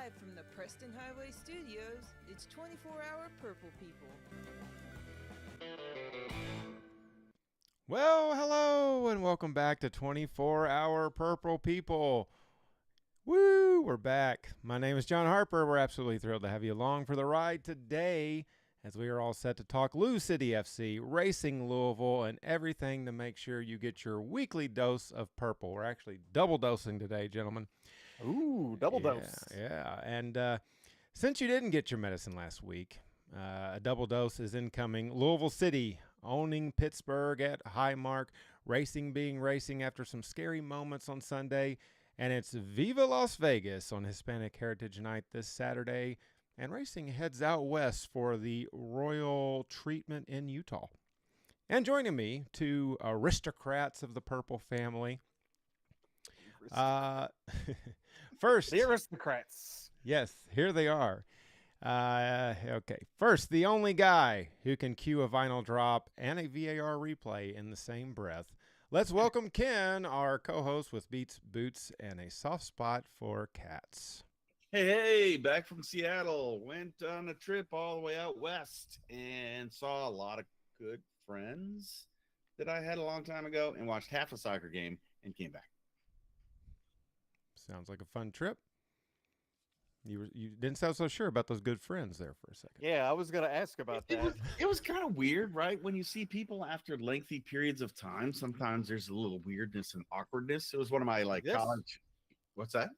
Live from the Preston Highway Studios, it's 24-hour Purple People. Well, hello, and welcome back to 24-hour Purple People. Woo, we're back. My name is John Harper. We're absolutely thrilled to have you along for the ride today as we are all set to talk LouCity FC, Racing Louisville, and everything to make sure you get your weekly dose of purple. We're actually double dosing today, gentlemen. Ooh, double dose. Yeah. And since you didn't get your medicine last week, a double dose is incoming. Louisville City owning Pittsburgh at Highmark. Racing being racing after some scary moments on Sunday. And it's Viva Las Vegas on Hispanic Heritage Night this Saturday. And racing heads out west for the Royal Treatment in Utah. And joining me, two aristocrats of the Purple family. First, the aristocrats. Yes, here they are. Okay. First, the only guy who can cue a vinyl drop and a VAR replay in the same breath. Let's welcome Ken, our co-host with Beats, Boots, and a soft spot for cats. Hey, back from Seattle. Went on a trip all the way out west and saw a lot of good friends that I had a long time ago and watched half a soccer game and came back. Sounds like a fun trip. You didn't sound so sure about those good friends there for a second. Yeah, I was going to ask about that. It was kind of weird, right? When you see people after lengthy periods of time, sometimes there's a little weirdness and awkwardness. It was one of my college. What's that?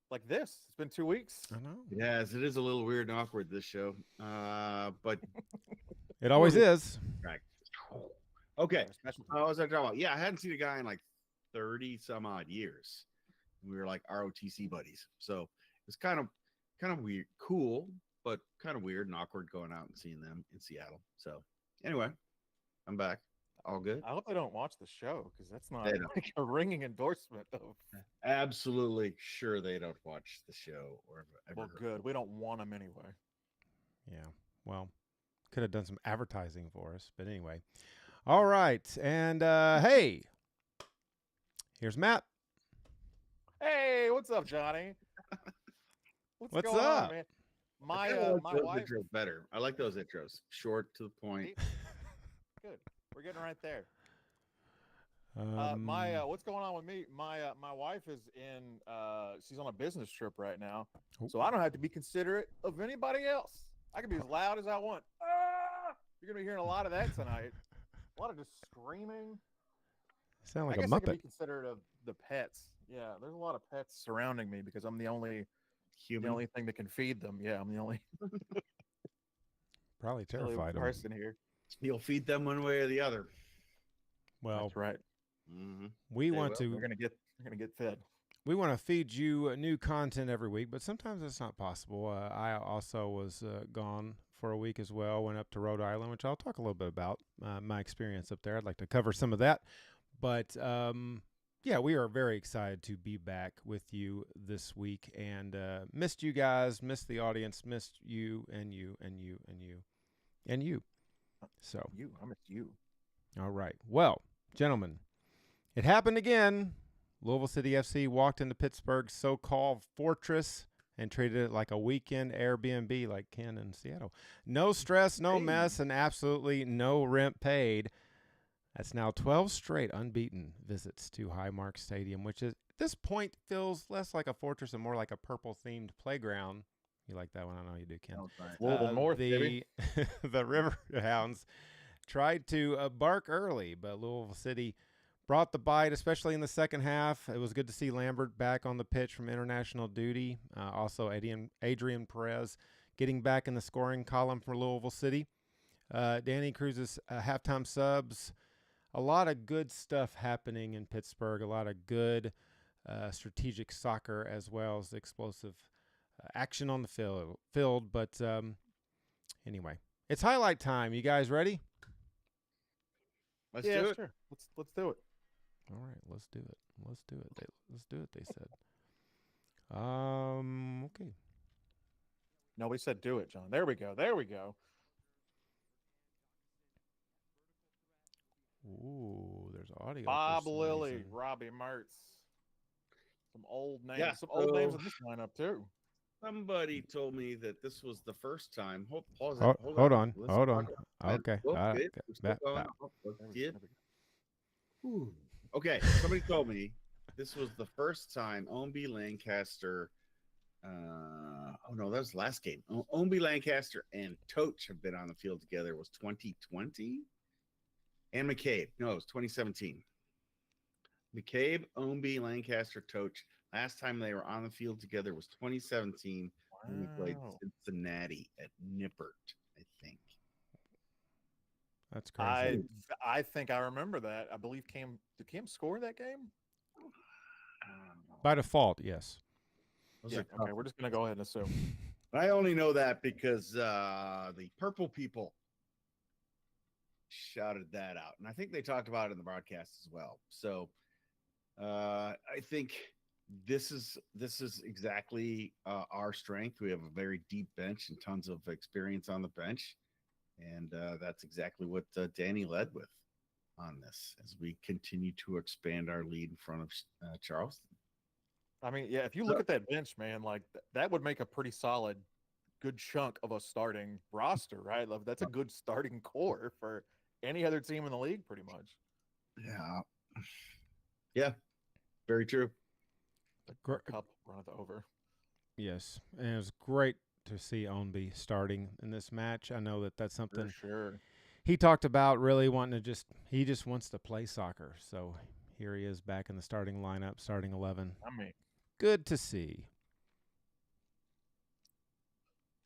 Like this. It's been 2 weeks. I know. Yes, it is a little weird and awkward, this show. But it always is. Right. Okay. What was I talking about? Yeah, I hadn't seen a guy in like 30 some odd years. We were like ROTC buddies. So it's kind of weird, cool, but kind of weird and awkward going out and seeing them in Seattle. So anyway, I'm back. All good. I hope they don't watch the show because that's not like a ringing endorsement of. Absolutely sure they don't watch the show or ever. Well, good. We don't want them anyway. Yeah. Well, could have done some advertising for us, but anyway. All right, and hey, here's Matt. Hey, what's up, Johnny? What's going up? on, man? My wife. Intros better. I like those intros. Short to the point. Good. We're getting right there. What's going on with me? My wife is she's on a business trip right now, so I don't have to be considerate of anybody else. I can be as loud as I want. You're gonna be hearing a lot of that tonight. A lot of just screaming. Sound like I a guess Muppet. I can be considerate of the pets. Yeah, there's a lot of pets surrounding me because I'm the only thing that can feed them. Yeah, I'm the only Probably terrified of person here. You'll feed them one way or the other. Well, that's right. Mm-hmm. We're gonna get fed. We want to feed you new content every week, but sometimes it's not possible. I also was gone for a week as well. Went up to Rhode Island, which I'll talk a little bit about my experience up there. I'd like to cover some of that, but yeah, we are very excited to be back with you this week, and missed you guys, missed the audience, missed you and you and you and you and you. So I missed you. All right. Well, gentlemen, it happened again. Louisville City FC walked into Pittsburgh's so-called fortress and treated it like a weekend Airbnb like Ken in Seattle. No stress, no mess, and absolutely no rent paid. That's now 12 straight unbeaten visits to Highmark Stadium, which is, at this point feels less like a fortress and more like a purple-themed playground. You like that one? I know you do, Ken. Louisville North, baby. The Riverhounds tried to bark early, but Louisville City brought the bite, especially in the second half. It was good to see Lambert back on the pitch from international duty. Also, Adrian Perez getting back in the scoring column for Louisville City. Danny Cruz's halftime subs. A lot of good stuff happening in Pittsburgh. A lot of good strategic soccer as well as explosive action on the field. But anyway, it's highlight time. You guys ready? Let's do it. Sure. Let's do it. All right, let's do it. Let's do it. They said. Okay. No, we said do it, John. There we go. Ooh, there's audio. Bob Lilly, Robbie Mertz. Some old names. Yeah, Some old names in this lineup too. Somebody told me that this was the first time. Pause it. Hold on. Let's Hold talk on. about it. Okay. Oh, All right. good. We're still That- going. that- Oh, let's get- Whew. Okay, somebody told me this was the first time Ownby Lancaster. Oh no, that was the last game. Ownby Lancaster and Toch have been on the field together. Was 2020, and McCabe. No, it was 2017. McCabe, Ownby, Lancaster, Toch. Last time they were on the field together was 2017 when we played Wow. Cincinnati at Nippert, I think. That's crazy. I think I remember that. I believe did Cam score that game? By default, yes. Those Yeah. are tough. Okay, we're just gonna go ahead and assume. I only know that because the Purple People shouted that out, and I think they talked about it in the broadcast as well. So I think this is exactly our strength. We have a very deep bench and tons of experience on the bench, and that's exactly what Danny led with on this as we continue to expand our lead in front of Charleston. I mean, yeah, if you look at that bench, man, like that would make a pretty solid, good chunk of a starting roster, right? That's a good starting core for any other team in the league, pretty much. Yeah, very true. The cup run it over. Yes, and it was great to see Ownby starting in this match. I know that's something For sure. he talked about, really wanting to he just wants to play soccer. So here he is back in the starting lineup, starting 11. I mean, Good to see.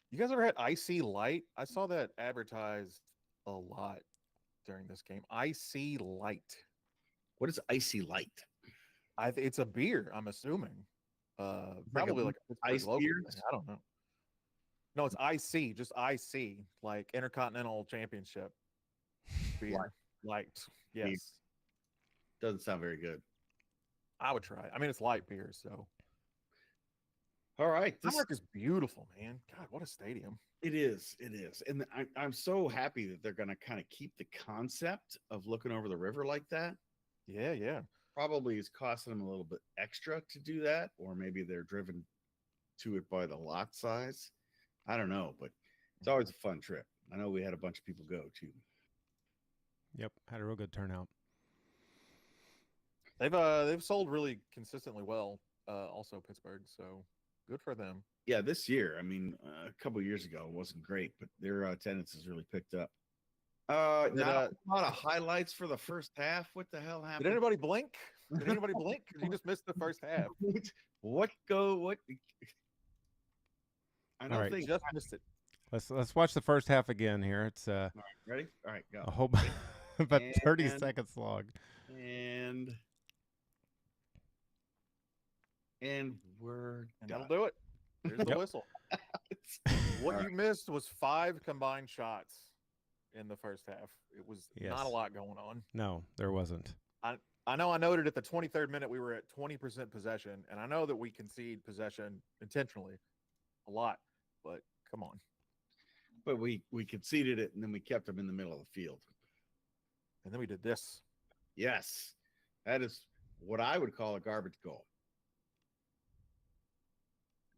you guys ever had Icy Light? I saw that advertised a lot during this game. Icy Light. What is Icy Light? It's a beer, I'm assuming. Probably like a ice local beer? thing. I don't know. No, it's IC, just IC, like Intercontinental Championship beer. Light. Yes. Doesn't sound very good. I would try it. I mean, it's light beer, so. All right. Denmark is beautiful, man. God, what a stadium. It is. And I'm so happy that they're going to kind of keep the concept of looking over the river like that. Yeah, yeah. Probably is costing them a little bit extra to do that, or maybe they're driven to it by the lot size. I don't know, but it's always a fun trip. I know we had a bunch of people go too. Yep, had a real good turnout. They've sold really consistently well. Also Pittsburgh, so good for them. Yeah, this year. I mean, a couple of years ago it wasn't great, but their attendance has really picked up. Not a lot of highlights for the first half. What the hell happened? Did anybody blink? Did anybody blink? Because you just missed the first half. What? I don't think. Just missed it. Let's watch the first half again here. It's All right, ready? All right, go. a whole about 30 seconds long. And we're And done. that'll do it. There's the Yep. whistle. What you missed was 5 combined shots in the first half. It was not a lot going on. No, there wasn't. I know I noted at the 23rd minute we were at 20% possession, and I know that we concede possession intentionally a lot, but come on. But we conceded it, and then we kept them in the middle of the field. And then we did this. Yes, that is what I would call a garbage goal.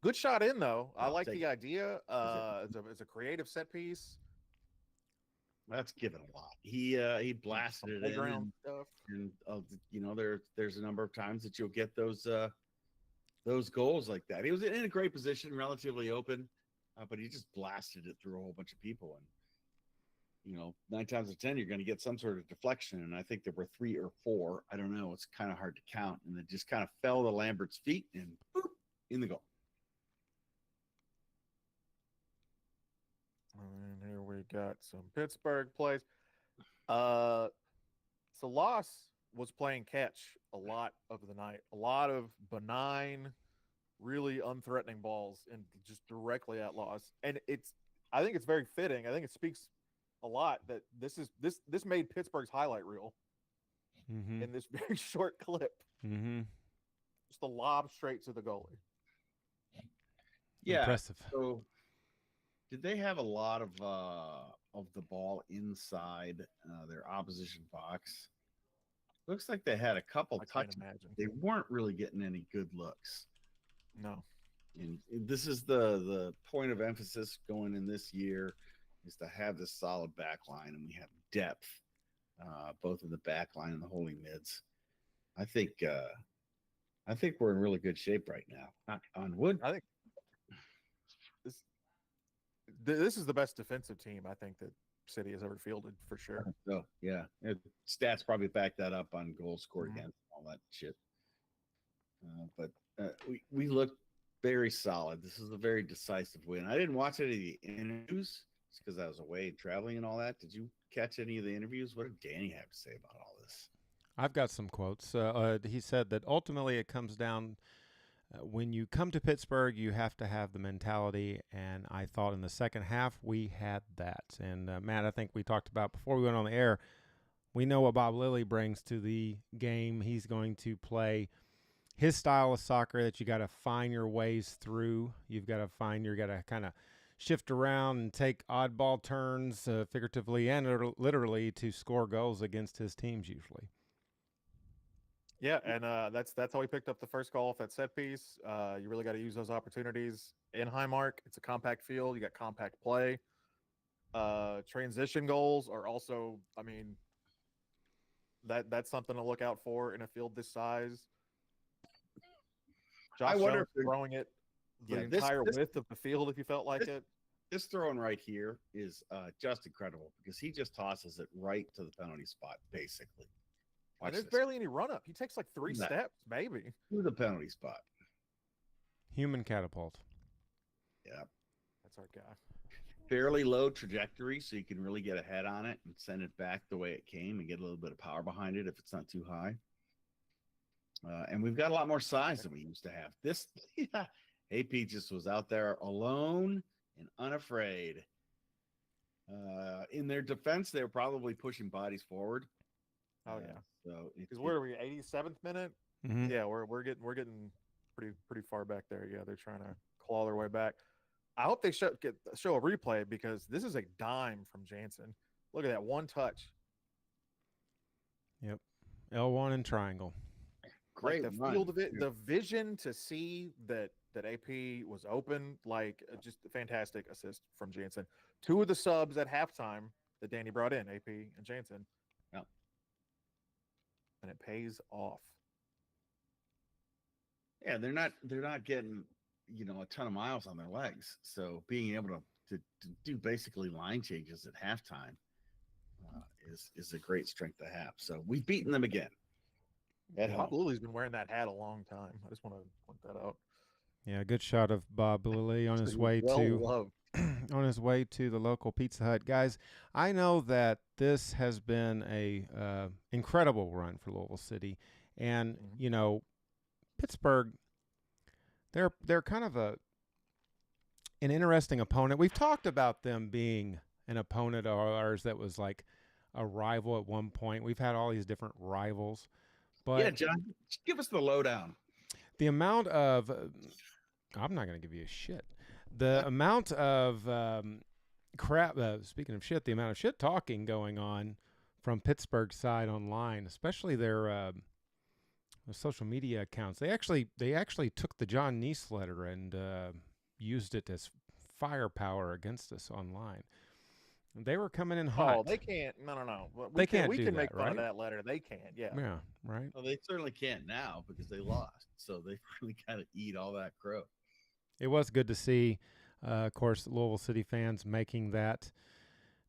Good shot in, though. I I'll like take the it. idea. It's a creative set piece. That's given a lot. He blasted it in, Playground stuff. and you know there's a number of times that you'll get those goals like that. He was in a great position, relatively open, but he just blasted it through a whole bunch of people. And 9 times out of 10, you're going to get some sort of deflection. And I think there were 3 or 4. I don't know. It's kind of hard to count. And it just kind of fell to Lambert's feet and boop, in the goal. And here we got some Pittsburgh plays. So Loss was playing catch a lot of the night. A lot of benign, really unthreatening balls and just directly at Loss. And I think it's very fitting. I think it speaks a lot that this made Pittsburgh's highlight reel in this very short clip. Mm-hmm. Just a lob straight to the goalie. Yeah. Impressive. So did they have a lot of the ball inside their opposition box? Looks like they had a couple I can't touches. imagine. They weren't really getting any good looks. No. And this is the point of emphasis going in this year is to have this solid back line, and we have depth, both in the back line and the holding mids. I think we're in really good shape right now. Knock on wood. I think this is the best defensive team I think that City has ever fielded for sure. So yeah, stats probably back that up on goals scored against all that shit. But we look very solid. This is a very decisive win. I didn't watch any of the interviews because I was away traveling and all that. Did you catch any of the interviews? What did Danny have to say about all this? I've got some quotes. He said that ultimately it comes down when you come to Pittsburgh, you have to have the mentality, and I thought in the second half we had that. And Matt, I think we talked about before we went on the air, we know what Bob Lilly brings to the game. He's going to play his style of soccer that you got to find your ways through. You've got to kind of shift around and take oddball turns, figuratively and literally, to score goals against his teams usually. Yeah, and that's how we picked up the first goal off that set piece. You really got to use those opportunities in Highmark. It's a compact field. You got compact play. Transition goals are also, I mean, that's something to look out for in a field this size. Josh I wonder Jones if throwing it the entire width of the field if you felt like it. This throwing right here is just incredible because he just tosses it right to the penalty spot, basically. And there's barely any run up. He takes like 3 steps, maybe. To the penalty spot. Human catapult. Yeah. That's our guy. Fairly low trajectory, so you can really get a head on it and send it back the way it came and get a little bit of power behind it if it's not too high. And we've got a lot more size than we used to have. This AP just was out there alone and unafraid. In their defense, they were probably pushing bodies forward. Oh yeah. So because where are we? 87th minute. Mm-hmm. Yeah, we're getting pretty far back there. Yeah, they're trying to claw their way back. I hope they show a replay because this is a dime from Jansen. Look at that one touch. Yep, L1 and triangle. Great. Like the field of it, the vision to see that AP was open, like just a fantastic assist from Jansen. 2 of the subs at halftime that Danny brought in, AP and Jansen. Yep. And it pays off. Yeah, they're not getting, a ton of miles on their legs. So being able to do basically line changes at halftime is a great strength to have. So we've beaten them again. Bob Lilly's been wearing that hat a long time. I just want to point that out. Yeah, good shot of Bob Lilly on his way on his way to the local Pizza Hut. Guys, I know that this has been a incredible run for Louisville City, and Pittsburgh, they're kind of an interesting opponent. We've talked about them being an opponent of ours that was like a rival at one point. We've had all these different rivals, but yeah, John, give us the lowdown. The amount of I'm not going to give you a shit. The amount of crap, speaking of shit, the amount of shit talking going on from Pittsburgh's side online, especially their social media accounts. They actually took the John Neese letter and used it as firepower against us online. They were coming in hot. Oh, they can't. No. They can't. We do can that, make fun right? of that letter. They can't. Yeah. Yeah. Right. Well, they certainly can't now because they lost. So they really kind of eat all that crow. It was good to see, of course, Louisville City fans making that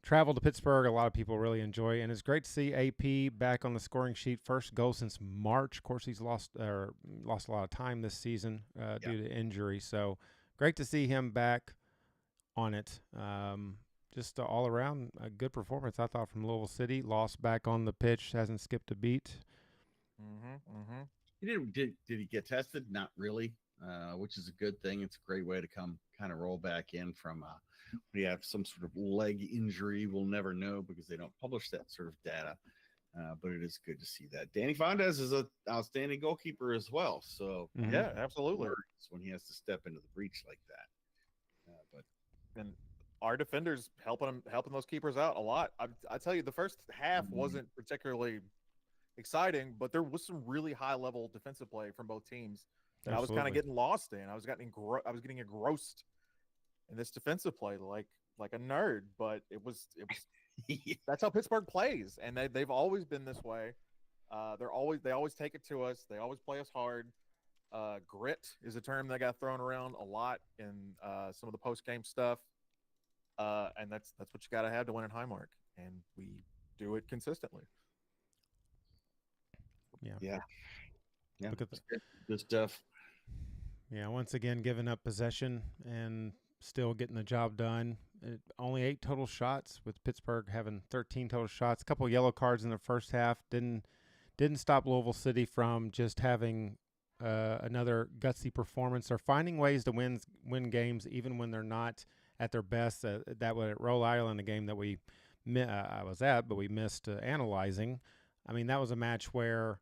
travel to Pittsburgh. A lot of people really enjoy it. And it's great to see AP back on the scoring sheet. First goal since March. Of course, he's lost a lot of time this season due to injury. So great to see him back on it. Just all around a good performance, I thought, from Louisville City. Lost back on the pitch, hasn't skipped a beat. He didn't. Did he get tested? Not really, which is a good thing. It's a great way to come kind of roll back in from when you have some sort of leg injury. We'll never know because they don't publish that sort of data. But it is good to see that. Danny Fondes is an outstanding goalkeeper as well. So yeah, absolutely. When he has to step into the breach like that, and our defenders helping those keepers out a lot. I tell you, the first half wasn't particularly exciting, but there was some really high level defensive play from both teams. that I was kind Absolutely. of getting lost in. I was getting engrossed in this defensive play like a nerd, but it was that's how Pittsburgh plays, and they've always been this way. They always take it to us. They always play us hard. Grit is a term that got thrown around a lot in some of the post game stuff, and that's what you got to have to win in Highmark, and we do it consistently. Yeah. Look at Good stuff. Yeah, once again, giving up possession and still getting the job done. Only 8 total shots, with Pittsburgh having 13 total shots. A couple yellow cards in the first half didn't stop Louisville City from just having another gutsy performance. They're finding ways to win games even when they're not at their best. That was at Rhode Island, a game that I was at, but we missed analyzing. I mean, that was a match where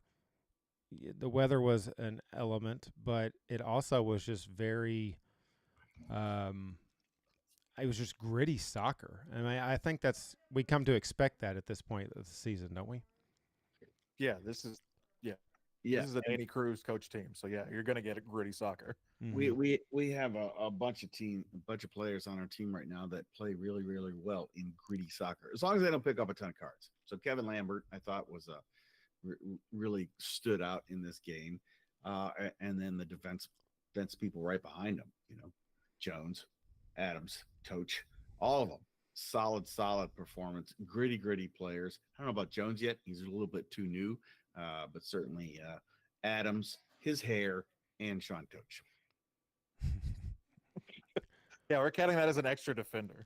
the weather was an element, but it also was just very it was just gritty soccer. I mean, I think we come to expect that at this point of the season, don't we? Yeah, this is an Andy Cruz coach team. So yeah, you're gonna get a gritty soccer. Mm-hmm. We have a bunch of players on our team right now that play really, really well in gritty soccer, as long as they don't pick up a ton of cards. So Kevin Lambert, I thought, was really stood out in this game, and then the defense people right behind him. Jones, Adams, Toach, all of them. Solid performance. Gritty players. I don't know about Jones yet. He's a little bit too new, but certainly Adams, his hair, and Sean Toach. Yeah, we're counting that as an extra defender.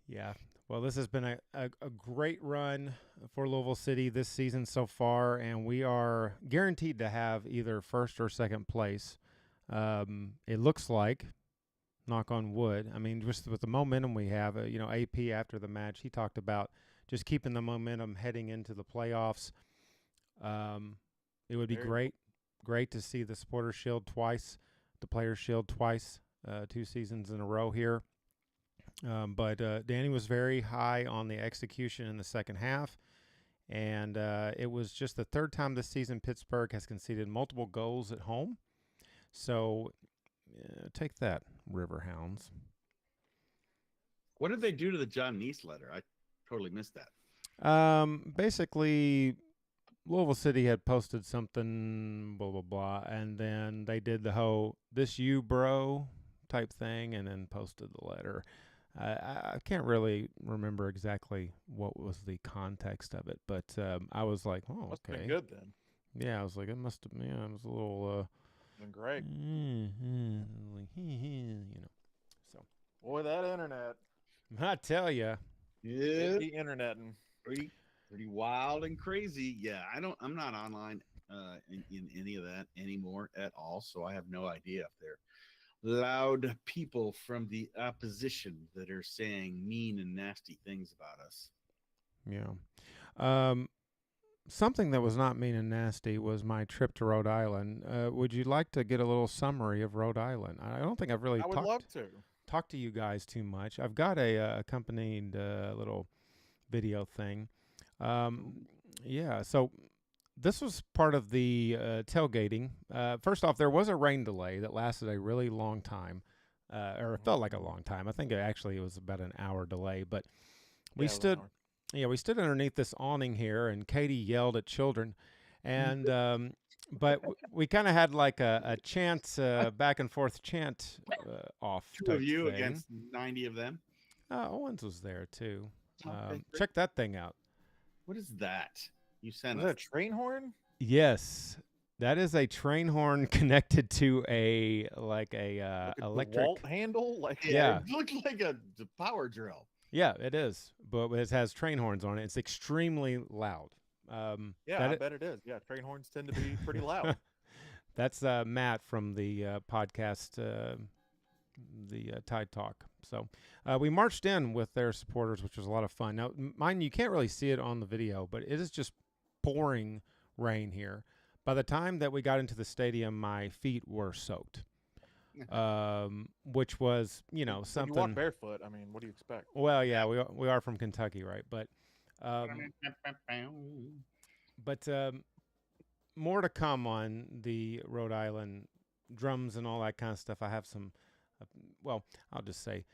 Yeah. Well, this has been a great run for Louisville City this season so far, and we are guaranteed to have either first or second place. It looks like, knock on wood. I mean, just with the momentum we have, AP after the match, he talked about just keeping the momentum heading into the playoffs. It would be great to see the Supporters Shield twice, the Players Shield twice, 2 seasons in a row here. But Danny was very high on the execution in the second half, and it was just the third time this season Pittsburgh has conceded multiple goals at home. So take that, Riverhounds. What did they do to the John Neese letter? I totally missed that. Basically, Louisville City had posted something, blah, blah, blah, and then they did the whole "this you, bro" type thing, and then posted the letter. I can't really remember exactly what was the context of it, but I was like, oh, Must okay. have been good then. Yeah, I was like, it must have been, it was a little... been great. So. Boy, that internet. I tell you. Yeah. The interneting. Pretty wild and crazy. Yeah, I'm not online in any of that anymore at all, so I have no idea if they're loud people from the opposition that are saying mean and nasty things about us. Yeah. Something that was not mean and nasty was my trip to Rhode Island. Would you like to get a little summary of Rhode Island? I don't think I've really talked to you guys too much. I've got a accompanied little video thing. Yeah, so this was part of the tailgating. First off, there was a rain delay that lasted a really long time, or it felt like a long time. I think it was about an hour delay, but we stood underneath this awning here, and Katie yelled at children, and but we kind of had like a chant, back and forth chant off. Two of you against 90 of them. Owens was there too. Check that thing out. What is that? You sent us a train horn? Yes, that is a train horn connected to a electric wall handle. Yeah, it looked like a power drill. Yeah, it is, but it has train horns on it. It's extremely loud. I bet it is. Yeah, train horns tend to be pretty loud. That's Matt from the podcast, the Tide Talk. So we marched in with their supporters, which was a lot of fun. Now, mind you can't really see it on the video, but it is just pouring rain here. By the time that we got into the stadium, my feet were soaked. Which was, something. You walk barefoot. I mean, what do you expect? Well, yeah, we are from more to come on the Rhode Island drums and all that kind of stuff. I have some, well, I'll just say,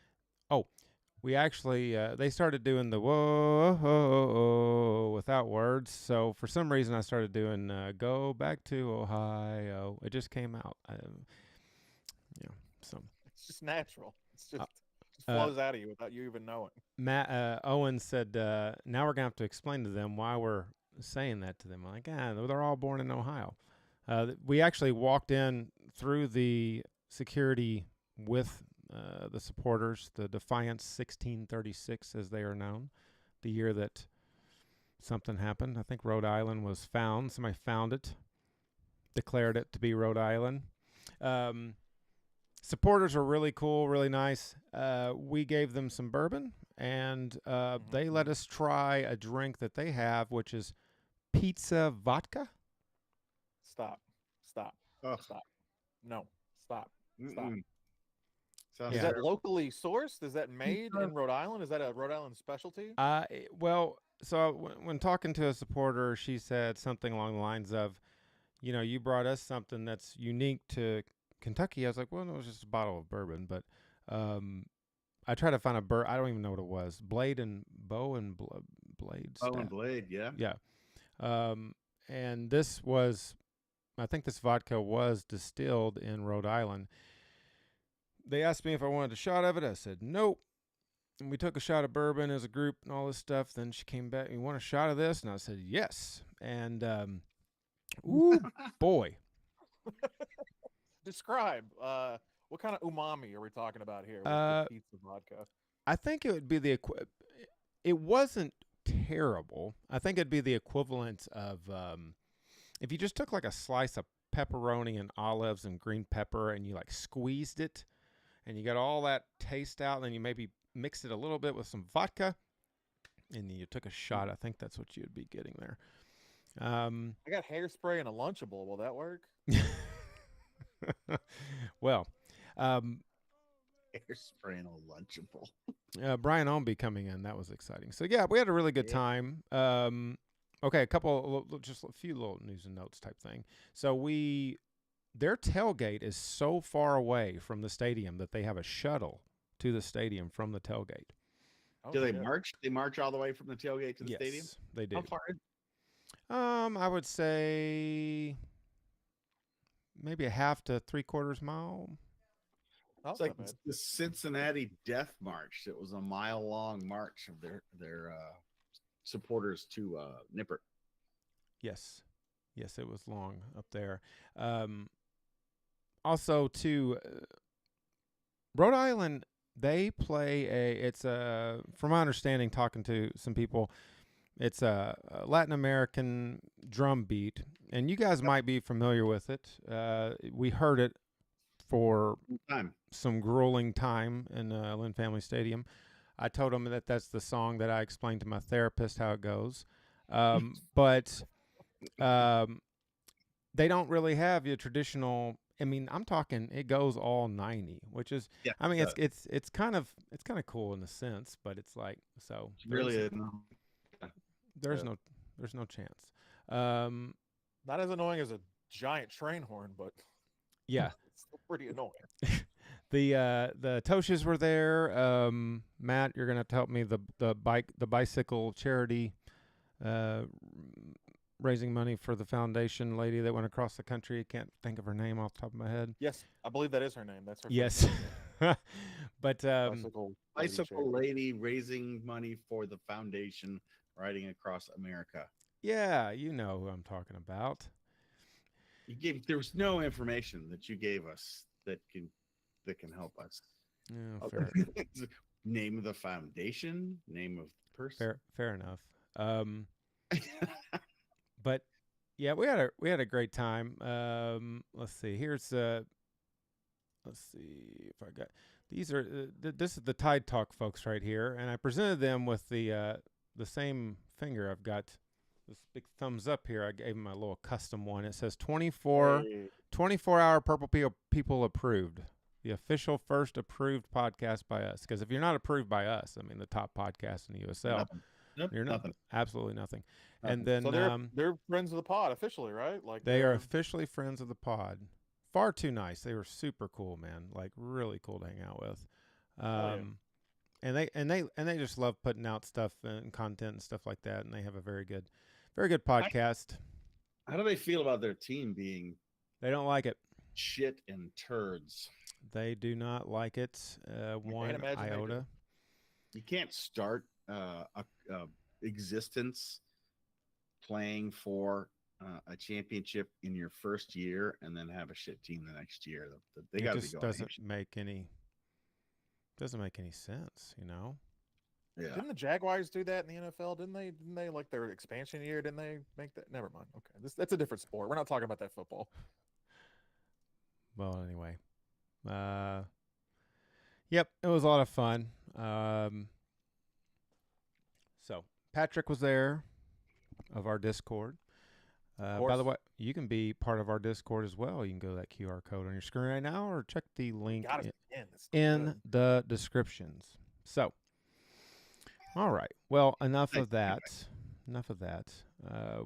we actually, they started doing the whoa without words. So for some reason I started doing Go Back to Ohio. It just came out. So. It's just natural. It's just flows out of you without you even knowing. Matt Owen said, now we're going to have to explain to them why we're saying that to them. I'm like, they're all born in Ohio. We actually walked in through the security with the supporters, the Defiance 1636, as they are known, the year that something happened. I think Rhode Island was found. Somebody found it, declared it to be Rhode Island. Supporters were really cool, really nice. We gave them some bourbon, and they let us try a drink that they have, which is pizza vodka. Stop. Oh. Stop. No. Stop. Sounds Is that locally sourced? Is that made in Rhode Island? Is that a Rhode Island specialty? Well, so when talking to a supporter, she said something along the lines of, you brought us something that's unique to Kentucky. I was like, well, no, it was just a bottle of bourbon. But I tried to find I don't even know what it was. Blade and Bow and Blade. Bow and Blade, yeah. Yeah. And this was, I think this vodka was distilled in Rhode Island. They asked me if I wanted a shot of it. I said, nope. And we took a shot of bourbon as a group and all this stuff. Then she came back, you want a shot of this? And I said, yes. And, ooh, boy. Describe, what kind of umami are we talking about here with the pizza vodka? I think it would be it wasn't terrible. I think it'd be the equivalent of, if you just took like a slice of pepperoni and olives and green pepper and you like squeezed it, and you got all that taste out, and then you maybe mixed it a little bit with some vodka, and you took a shot. I think that's what you'd be getting there. I got hairspray and a Lunchable. Will that work? Well, hairspray and a Lunchable. Brian Omby coming in. That was exciting. So, yeah, we had a really good time. Okay, just a few little news and notes type thing. So their tailgate is so far away from the stadium that they have a shuttle to the stadium from the tailgate. Do they march? They march all the way from the tailgate to the stadium? Yes, they do. How far is it? I would say maybe a half to 3/4 mile. It's like the Cincinnati Death March. It was a mile-long march of their supporters to Nippert. Yes, it was long up there. Also, too, Rhode Island, they play from my understanding, talking to some people, it's a Latin American drum beat, and you guys might be familiar with it. We heard it for some grueling time in Lynn Family Stadium. I told them that that's the song that I explained to my therapist how it goes. But they don't really have your traditional. I mean, I'm talking. It goes all 90, which is. Yeah, I mean, it's kind of cool in a sense, but it's like so. Really, there's no chance. Not as annoying as a giant train horn, but yeah, it's still pretty annoying. The Tosches were there. Matt, you're gonna have to help me. The bicycle charity. Raising money for the foundation lady that went across the country. I can't think of her name off the top of my head. Yes, I believe that is her name. That's her. Yes. But bicycle lady raising money for the foundation riding across America. Yeah, you know who I'm talking about. There was no information that you gave us that can help us. Yeah, fair. Name of the foundation, name of the person. Fair enough. But yeah, we had a great time. Let's see. Let's see if I got these are this is the Tide Talk folks right here, and I presented them with the same finger. I've got this big thumbs up here. I gave them a little custom one. It says 24-hour Purple People approved. The official first approved podcast by us. Because if you're not approved by us, I mean the top podcast in the USL. Nope, You're nothing. absolutely nothing. And Nothing. then So they're friends of the pod officially, right? Like they are they're officially friends of the pod. Far too nice. They were super cool, man. Like really cool to hang out with. yeah. And they just love putting out stuff and content and stuff like that. And they have a very good podcast. How do they feel about their team being They don't like it. shit and turds? They do not like it. One imagine they do. iota. You can't start a existence playing for a championship in your first year and then have a shit team the next year. They got to be Just going. doesn't make any sense, you know. Yeah. Didn't the Jaguars do that in the NFL? Didn't they like their expansion year? Didn't they make that? Never mind. Okay, that's a different sport. We're not talking about that football. Well, anyway. Yep, it was a lot of fun. So Patrick was there of our Discord. By the way, you can be part of our Discord as well. You can go to that QR code on your screen right now or check the link in the descriptions. So, all right. Well, enough of that.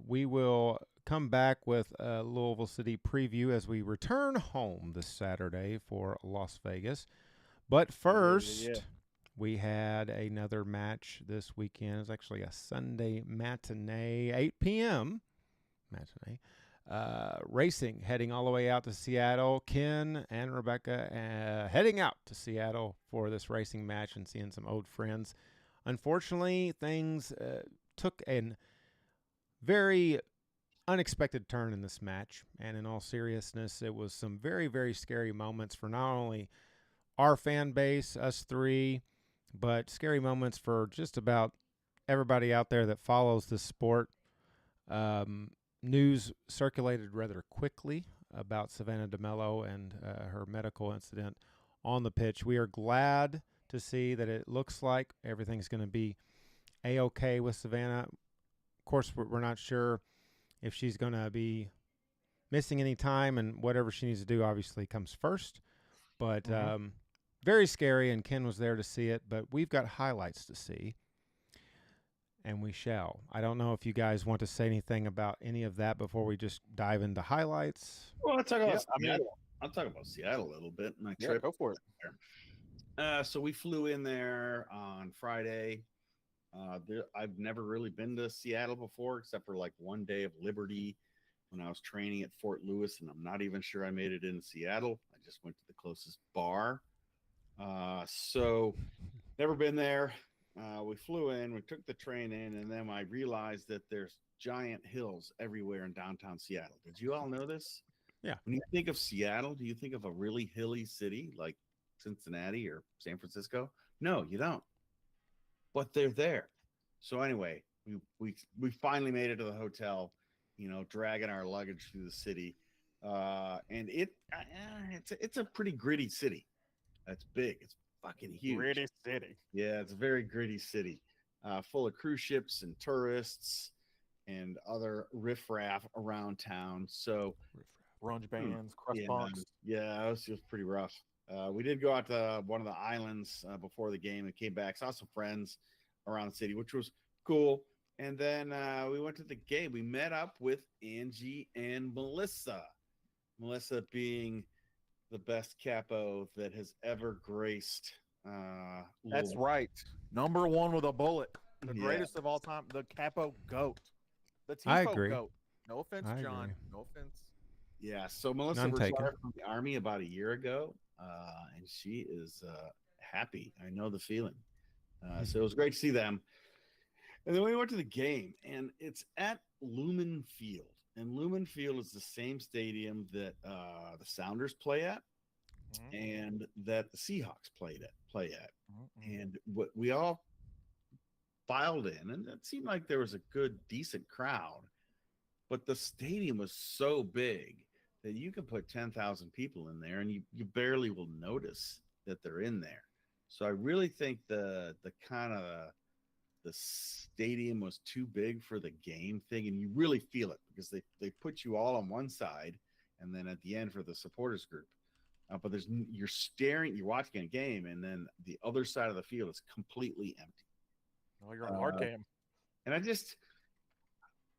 We will come back with a Louisville City preview as we return home this Saturday for Las Vegas. But first, we had another match this weekend. It's actually a Sunday matinee, 8 p.m. matinee. Racing heading all the way out to Seattle. Ken and Rebecca heading out to Seattle for this racing match and seeing some old friends. Unfortunately, things took a very unexpected turn in this match. And in all seriousness, it was some very, very scary moments for not only our fan base, us three, but scary moments for just about everybody out there that follows this sport. News circulated rather quickly about Savannah Demelo and her medical incident on the pitch. We are glad to see that it looks like everything's going to be A-okay with Savannah. Of course, we're not sure if she's going to be missing any time, and whatever she needs to do obviously comes first. But very scary, and Ken was there to see it, but we've got highlights to see. And we shall. I don't know if you guys want to say anything about any of that before we just dive into highlights. Well, let's talk about Seattle. I'll talk about Seattle a little bit. My trip. Go for it. So we flew in there on Friday. I've never really been to Seattle before, except for like one day of Liberty when I was training at Fort Lewis, and I'm not even sure I made it in Seattle. I just went to the closest bar. So never been there. We flew in, we took the train in, and then I realized that there's giant hills everywhere in downtown Seattle. Did you all know this? Yeah. When you think of Seattle, do you think of a really hilly city like Cincinnati or San Francisco? No, you don't. But they're there. So anyway, we finally made it to the hotel, dragging our luggage through the city. And it's a pretty gritty city. It's big. It's fucking huge. Gritty city. Yeah, it's a very gritty city, full of cruise ships and tourists and other riffraff around town. So, grunge bands, crust punks. Yeah, it was pretty rough. We did go out to one of the islands before the game and came back, saw some friends around the city, which was cool. And then we went to the game. We met up with Angie and Melissa. Melissa being the best capo that has ever graced. That's right. Number one with a bullet. The greatest of all time. The capo goat. The Tifo goat. No offense, John. No offense. Yeah. So Melissa retired from the Army about a year ago, and she is happy. I know the feeling. So it was great to see them. And then we went to the game, and it's at Lumen Field. And Lumen Field is the same stadium that the Sounders play at, and that the Seahawks play at. And what we all filed in, and it seemed like there was a good, decent crowd, but the stadium was so big that you could put 10,000 people in there, and you barely will notice that they're in there. So I really think the stadium was too big for the game thing, and you really feel it because they put you all on one side and then at the end for the supporters group, but you're watching a game, and then the other side of the field is completely empty. Oh, you're on hard cam. and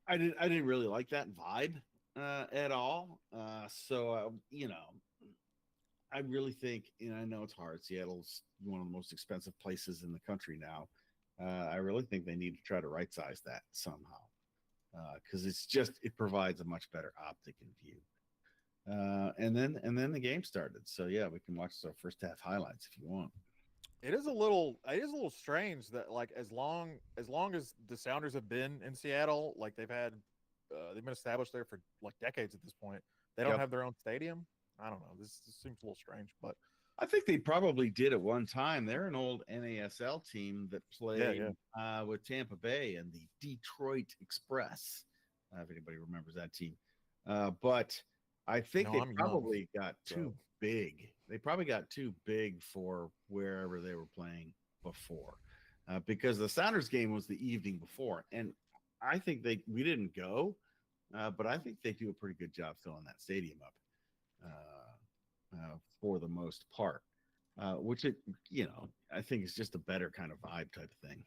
I didn't really like that vibe at all. So I really think, I know it's hard. Seattle's one of the most expensive places in the country now. I really think they need to try to right size that somehow, because it provides a much better optic and view. And then the game started. So yeah, we can watch the first half highlights if you want. It is a little strange that like as long as the Sounders have been in Seattle, like they've been established there for like decades at this point. They don't have their own stadium. I don't know. This seems a little strange, but I think they probably did at one time. They're an old NASL team that played with Tampa Bay and the Detroit Express. If anybody remembers that team, but I think they probably got too big. They probably got too big for wherever they were playing before, because the Sounders game was the evening before, and I think we didn't go, but I think they do a pretty good job filling that stadium up for the most part, which I think is just a better kind of vibe type of thing.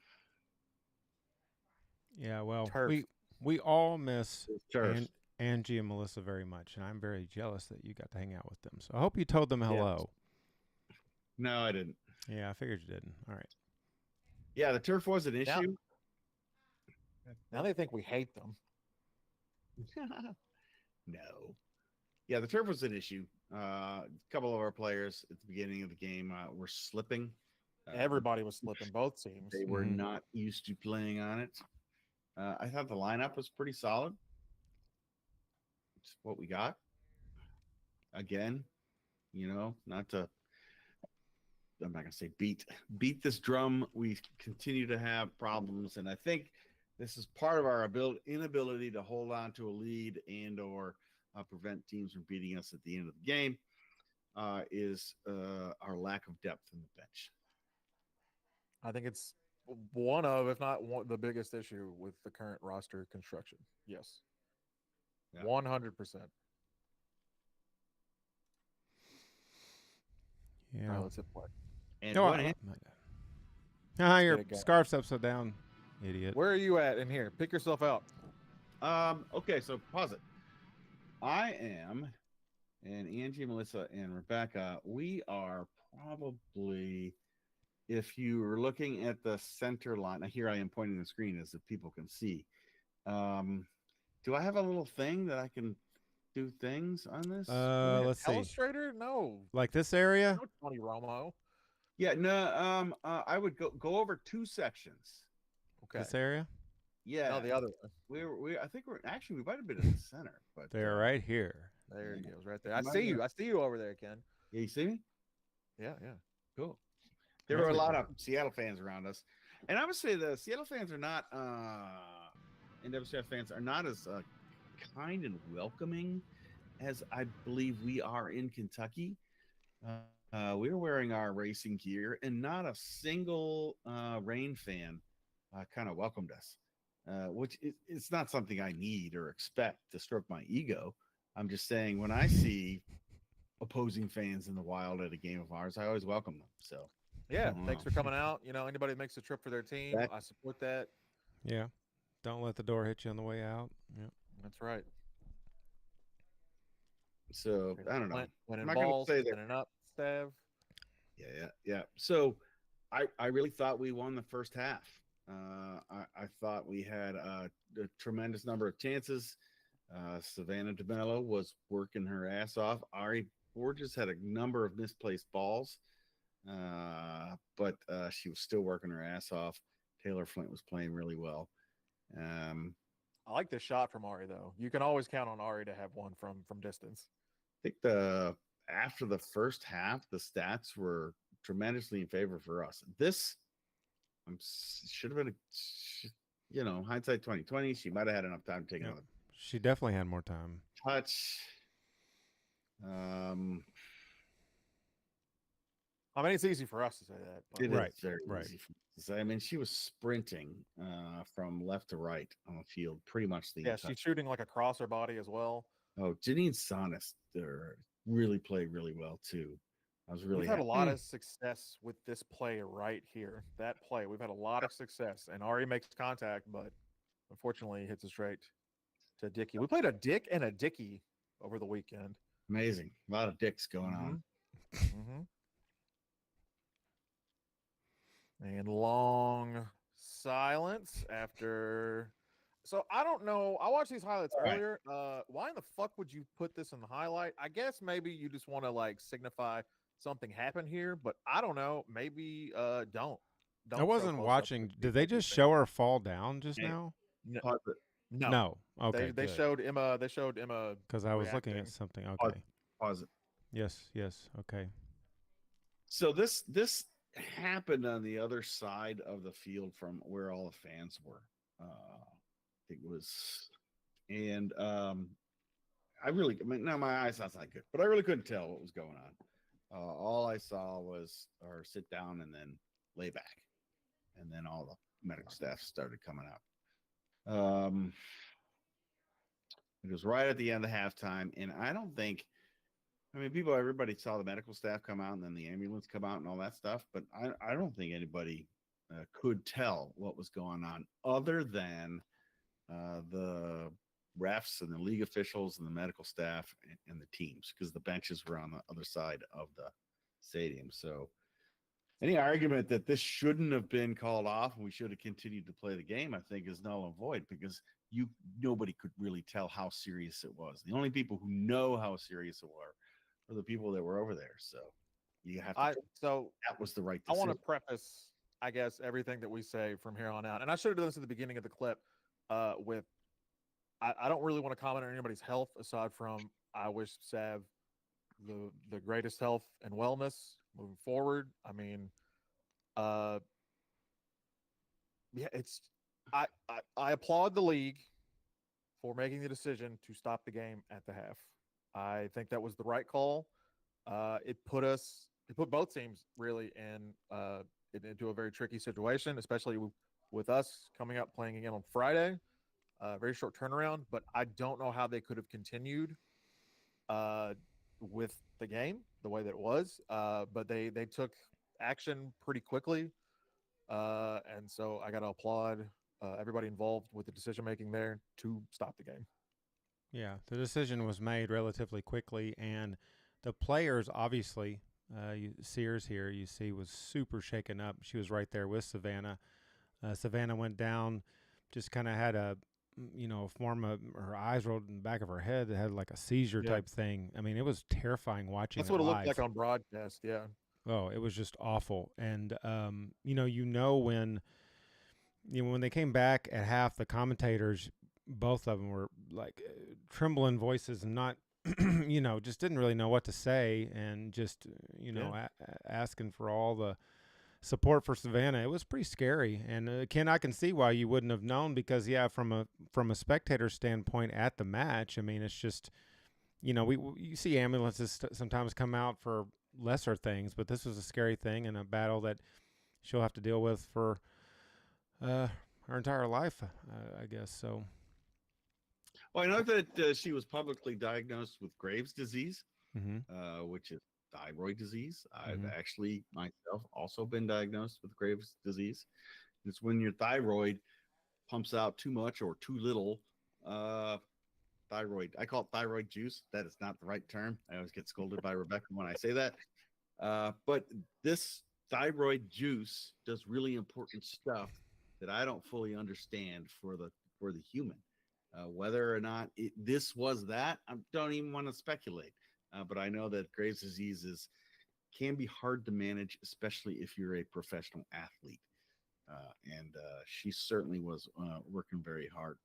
Yeah, well, we all miss Angie and Melissa very much, and I'm very jealous that you got to hang out with them. So I hope you told them hello. No, I didn't. Yeah, I figured you didn't. All right. Yeah, the turf was an issue. Now they think we hate them. No. Yeah, the turf was an issue. A couple of our players at the beginning of the game were slipping. Everybody was slipping, both teams. They were not used to playing on it. I thought the lineup was pretty solid. It's what we got. Again, I'm not going to say beat this drum. We continue to have problems, and I think this is part of our inability to hold on to a lead and or prevent teams from beating us at the end of the game, is our lack of depth in the bench. I think it's one of, if not the biggest issue with the current roster construction. Yes. 100%. Yeah. Let's hit play. And your scarf's upside down, idiot. Where are you at in here? Pick yourself out. Okay, so pause it. I am, and Angie, Melissa, and Rebecca, we are probably, if you were looking at the center line, now here I am pointing the screen as if people can see. Do I have a little thing that I can do things on this? Let's see. Illustrator? No. Like this area? No, Tony Romo. Yeah, no. I would go over two sections. Okay. This area? Yeah. No, the other one. I think we might have been in the center, but they're right here. There he goes, right there. I see you. I see you over there, Ken. Yeah, you see me? Yeah. Cool. There were a lot of Seattle fans around us, and I would say the Seattle fans are not. NWCF fans are not as kind and welcoming as I believe we are in Kentucky. We were wearing our racing gear, and not a single Reign fan kind of welcomed us, which it's not something I need or expect to stroke my ego. I'm just saying, when I see opposing fans in the wild at a game of ours, I always welcome them. So yeah, thanks for coming out. Anybody that makes a trip for their team, I support that. Yeah. Don't let the door hit you on the way out. Yeah, that's right. So I don't know. Winning balls, winning up, Stav. Yeah. So I really thought we won the first half. I thought we had a tremendous number of chances. Savannah Demelo was working her ass off. Ari Borges had a number of misplaced balls, but she was still working her ass off. Taylor Flint was playing really well. I like the shot from Ari, though. You can always count on Ari to have one from distance. I think after the first half, the stats were tremendously in favor for us. This should have been, hindsight 2020. She might have had enough time to take another. She definitely had more time. Touch. I mean, it's easy for us to say that. But. It is very easy to say. I mean, she was sprinting from left to right on the field pretty much the entire. She's shooting like across her body as well. Oh, Janine Sonis really played really well too. I was really. We've had a lot of success with this play right here. That play, we've had a lot of success, and Ari makes contact, but unfortunately hits it straight to Dickey. We played a Dick and a Dickey over the weekend. Amazing. A lot of dicks going on. Mm-hmm. And long silence after. So I don't know. I watched these highlights earlier. Why in the fuck would you put this in the highlight? I guess maybe you just want to like signify something happened here, but I don't know. Maybe don't. I wasn't watching. Did they just show her fall down just now? Pause it. No. Okay. They showed Emma. They showed Emma because I was looking at something. Okay. Pause it. Yes. Okay. So this happened on the other side of the field from where all the fans were. I think it was, and I mean, now my eyesight's not good, but I really couldn't tell what was going on. All I saw was her sit down and then lay back, and then all the medical staff started coming out. It was right at the end of halftime, and I don't think. I mean, everybody saw the medical staff come out and then the ambulance come out and all that stuff, but I don't think anybody could tell what was going on other than the refs and the league officials and the medical staff and the teams, because the benches were on the other side of the stadium. So any argument that this shouldn't have been called off and we should have continued to play the game, I think, is null and void, because nobody could really tell how serious it was. The only people who know how serious it were the people that were over there. So you have to so that was the right decision. I want to preface, I guess, everything that we say from here on out, and I should have done this at the beginning of the clip with I don't really want to comment on anybody's health aside from I wish Sav the greatest health and wellness moving forward. I mean, yeah, it's I applaud the league for making the decision to stop the game at the half. I think that was the right call. It put both teams really into a very tricky situation, especially with us coming up playing again on Friday. Very short turnaround, but I don't know how they could have continued with the game the way that it was. But they took action pretty quickly, and so I got to applaud everybody involved with the decision making there to stop the game. Yeah, the decision was made relatively quickly, and the players obviously, Sears here, you see, was super shaken up. She was right there with Savannah. Savannah went down, just kind of had a form of her eyes rolled in the back of her head. It had like a seizure type thing. I mean, it was terrifying watching. That's what it looked like on broadcast. Yeah. Oh, it was just awful. And when they came back at half, the commentators, both of them were like trembling voices and not, just didn't really know what to say, and just, asking for all the support for Savannah. It was pretty scary. And Ken, I can see why you wouldn't have known, because from a spectator standpoint at the match, I mean, it's just, you see ambulances sometimes come out for lesser things, but this was a scary thing and a battle that she'll have to deal with for her entire life, I guess. So. Well, I know that she was publicly diagnosed with Graves' disease, which is thyroid disease. I've actually myself also been diagnosed with Graves' disease. It's when your thyroid pumps out too much or too little thyroid. I call it thyroid juice. That is not the right term. I always get scolded by Rebecca when I say that. But this thyroid juice does really important stuff that I don't fully understand for the human. Whether or not this was that, I don't even want to speculate. But I know that Graves' disease can be hard to manage, especially if you're a professional athlete. And she certainly was working very hard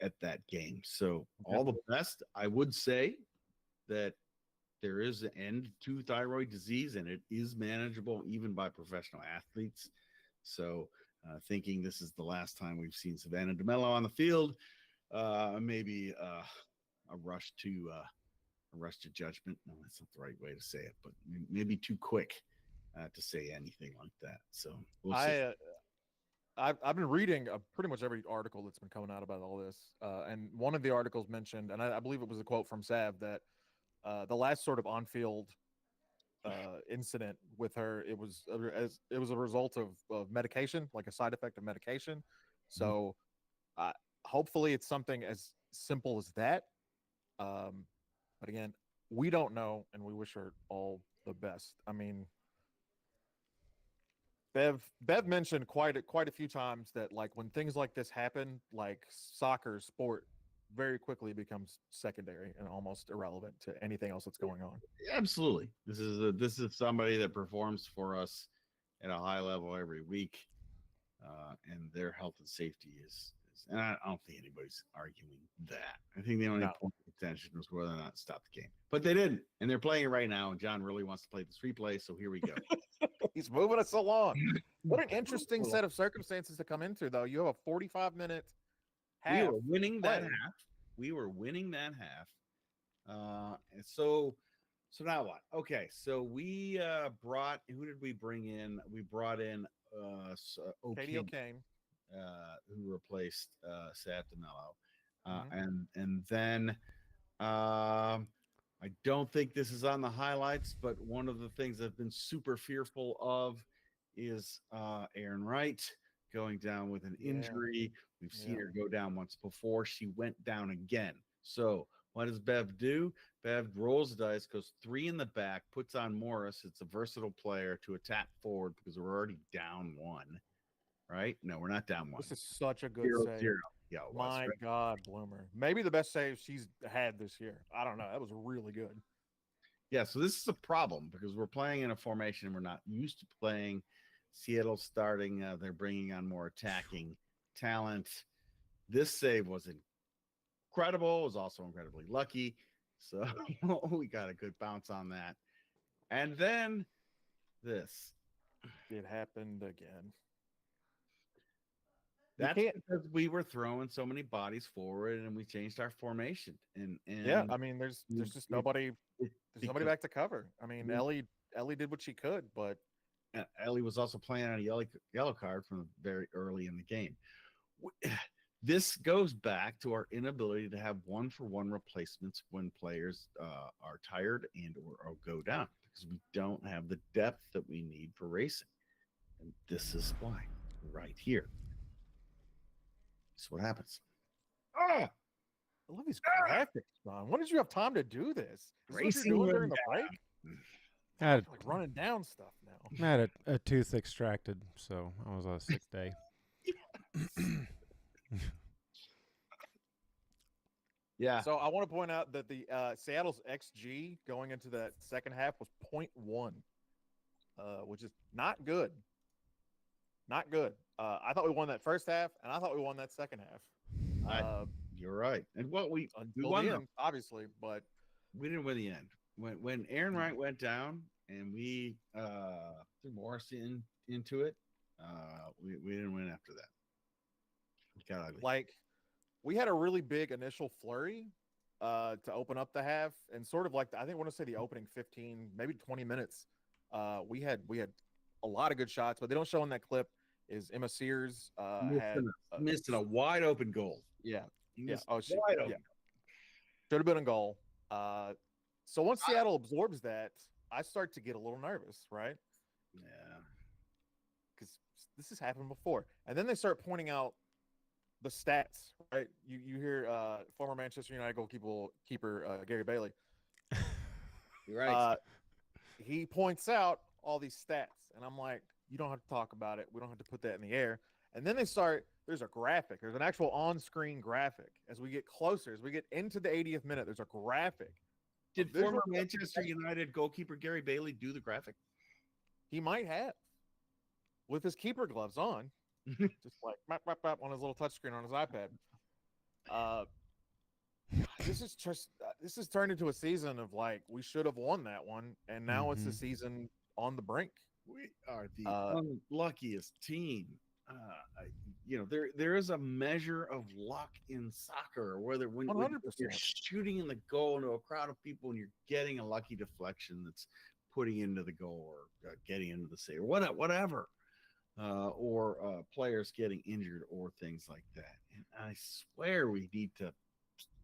at that game. So all the best. I would say that there is an end to thyroid disease, and it is manageable even by professional athletes. So thinking this is the last time we've seen Savannah Demelo on the field, maybe a rush to judgment. No, that's not the right way to say it, but maybe too quick to say anything like that. So we'll see. I've been reading pretty much every article that's been coming out about all this, and one of the articles mentioned, and I believe it was a quote from Sav, that the last sort of on-field incident with her, it was a result of medication, like a side effect of medication. So Hopefully, it's something as simple as that. But again, we don't know, and we wish her all the best. I mean, Bev mentioned quite a few times that like when things like this happen, like soccer sport very quickly becomes secondary and almost irrelevant to anything else that's going on. Absolutely. This is somebody that performs for us at a high level every week, and their health and safety is and I don't think anybody's arguing that. I think the only point of contention was whether or not to stop the game, but they didn't, and they're playing it right now. And John really wants to play this replay, so here we go. He's moving us along. What an interesting set of circumstances to come into, though. You have a 45-minute half. We were winning that half. We were winning that half. And so now what? Okay, so we who did we bring in? We brought in Katie O'Kane, who replaced Savannah Demelo. And then I don't think this is on the highlights, but one of the things I've been super fearful of is Aaron Wright going down with an injury. We've seen her go down once before. She went down again. So what does Bev do? Bev rolls the dice, goes 3 in the back, puts on Morris. It's a versatile player to attack forward because we're already down 1. Right? No, we're not down 1. This is such a good save. 0-0. Yeah, my God, Bloomer. Maybe the best save she's had this year. I don't know. That was really good. Yeah, so this is a problem because we're playing in a formation we're not used to playing. Seattle starting, they're bringing on more attacking talent. This save was incredible. It was also incredibly lucky. So we got a good bounce on that. And then this. It happened again. That's because we were throwing so many bodies forward and we changed our formation. And yeah, I mean, there's just nobody. There's nobody back to cover. I mean, Ellie did what she could, but Ellie was also playing on a yellow card from very early in the game. This goes back to our inability to have 1-for-1 replacements when players are tired and or go down because we don't have the depth that we need for racing. And this is why right here. That's what happens. I love these graphics, John. When did you have time to do this? Racing during the break? Like running down stuff now. I had a tooth extracted, so I was on a sick day. Yeah. So I want to point out that the Seattle's XG going into that second half was 0.1, which is not good. Not good. I thought we won that first half, and I thought we won that second half. You're right. And what we won the end, obviously, but we didn't win the end. When Aaron Wright went down and we threw Morris into it, we didn't win after that. It got ugly. Like we had a really big initial flurry to open up the half, and sort of like I want to say the opening 15, maybe 20 minutes. We had a lot of good shots, but they don't show in that clip. Is Emma Sears missed a wide open goal. Yeah. Wide open. Should have been a goal. So once Seattle absorbs that, I start to get a little nervous, right? Yeah. Because this has happened before. And then they start pointing out the stats, right? You hear former Manchester United goalkeeper Gary Bailey. You're right. He points out all these stats, and I'm like, you don't have to talk about it. We don't have to put that in the air. And then there's a graphic. There's an actual on-screen graphic. As we get closer, as we get into the 80th minute, there's a graphic. Did former Manchester United goalkeeper Gary Bailey do the graphic? He might have. With his keeper gloves on. Just like on his little touchscreen on his iPad. This has turned into a season of like, we should have won that one. And now it's a season on the brink. We are the unluckiest team. There is a measure of luck in soccer, whether when you're shooting in the goal into a crowd of people and you're getting a lucky deflection that's putting into the goal or getting into the save or whatever, or players getting injured or things like that. And I swear we need to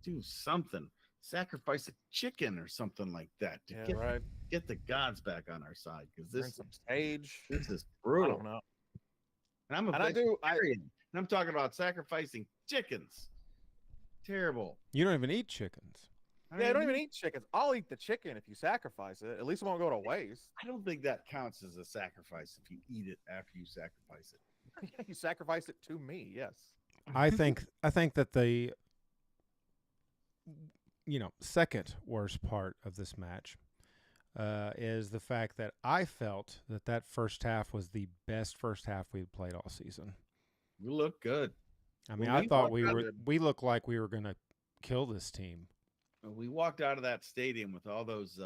do something. Sacrifice a chicken or something like that to get the gods back on our side because this is brutal. I don't know. And I'm a vegetarian. And I'm talking about sacrificing chickens. Terrible. You don't even eat chickens. Yeah, I don't even eat chickens. I'll eat the chicken if you sacrifice it. At least it won't go to waste. I don't think that counts as a sacrifice if you eat it after you sacrifice it. You sacrifice it to me, yes. I think that the second worst part of this match is the fact that I felt that first half was the best first half we've played all season. We look good. I mean, I thought we looked like we were going to kill this team. We walked out of that stadium with all those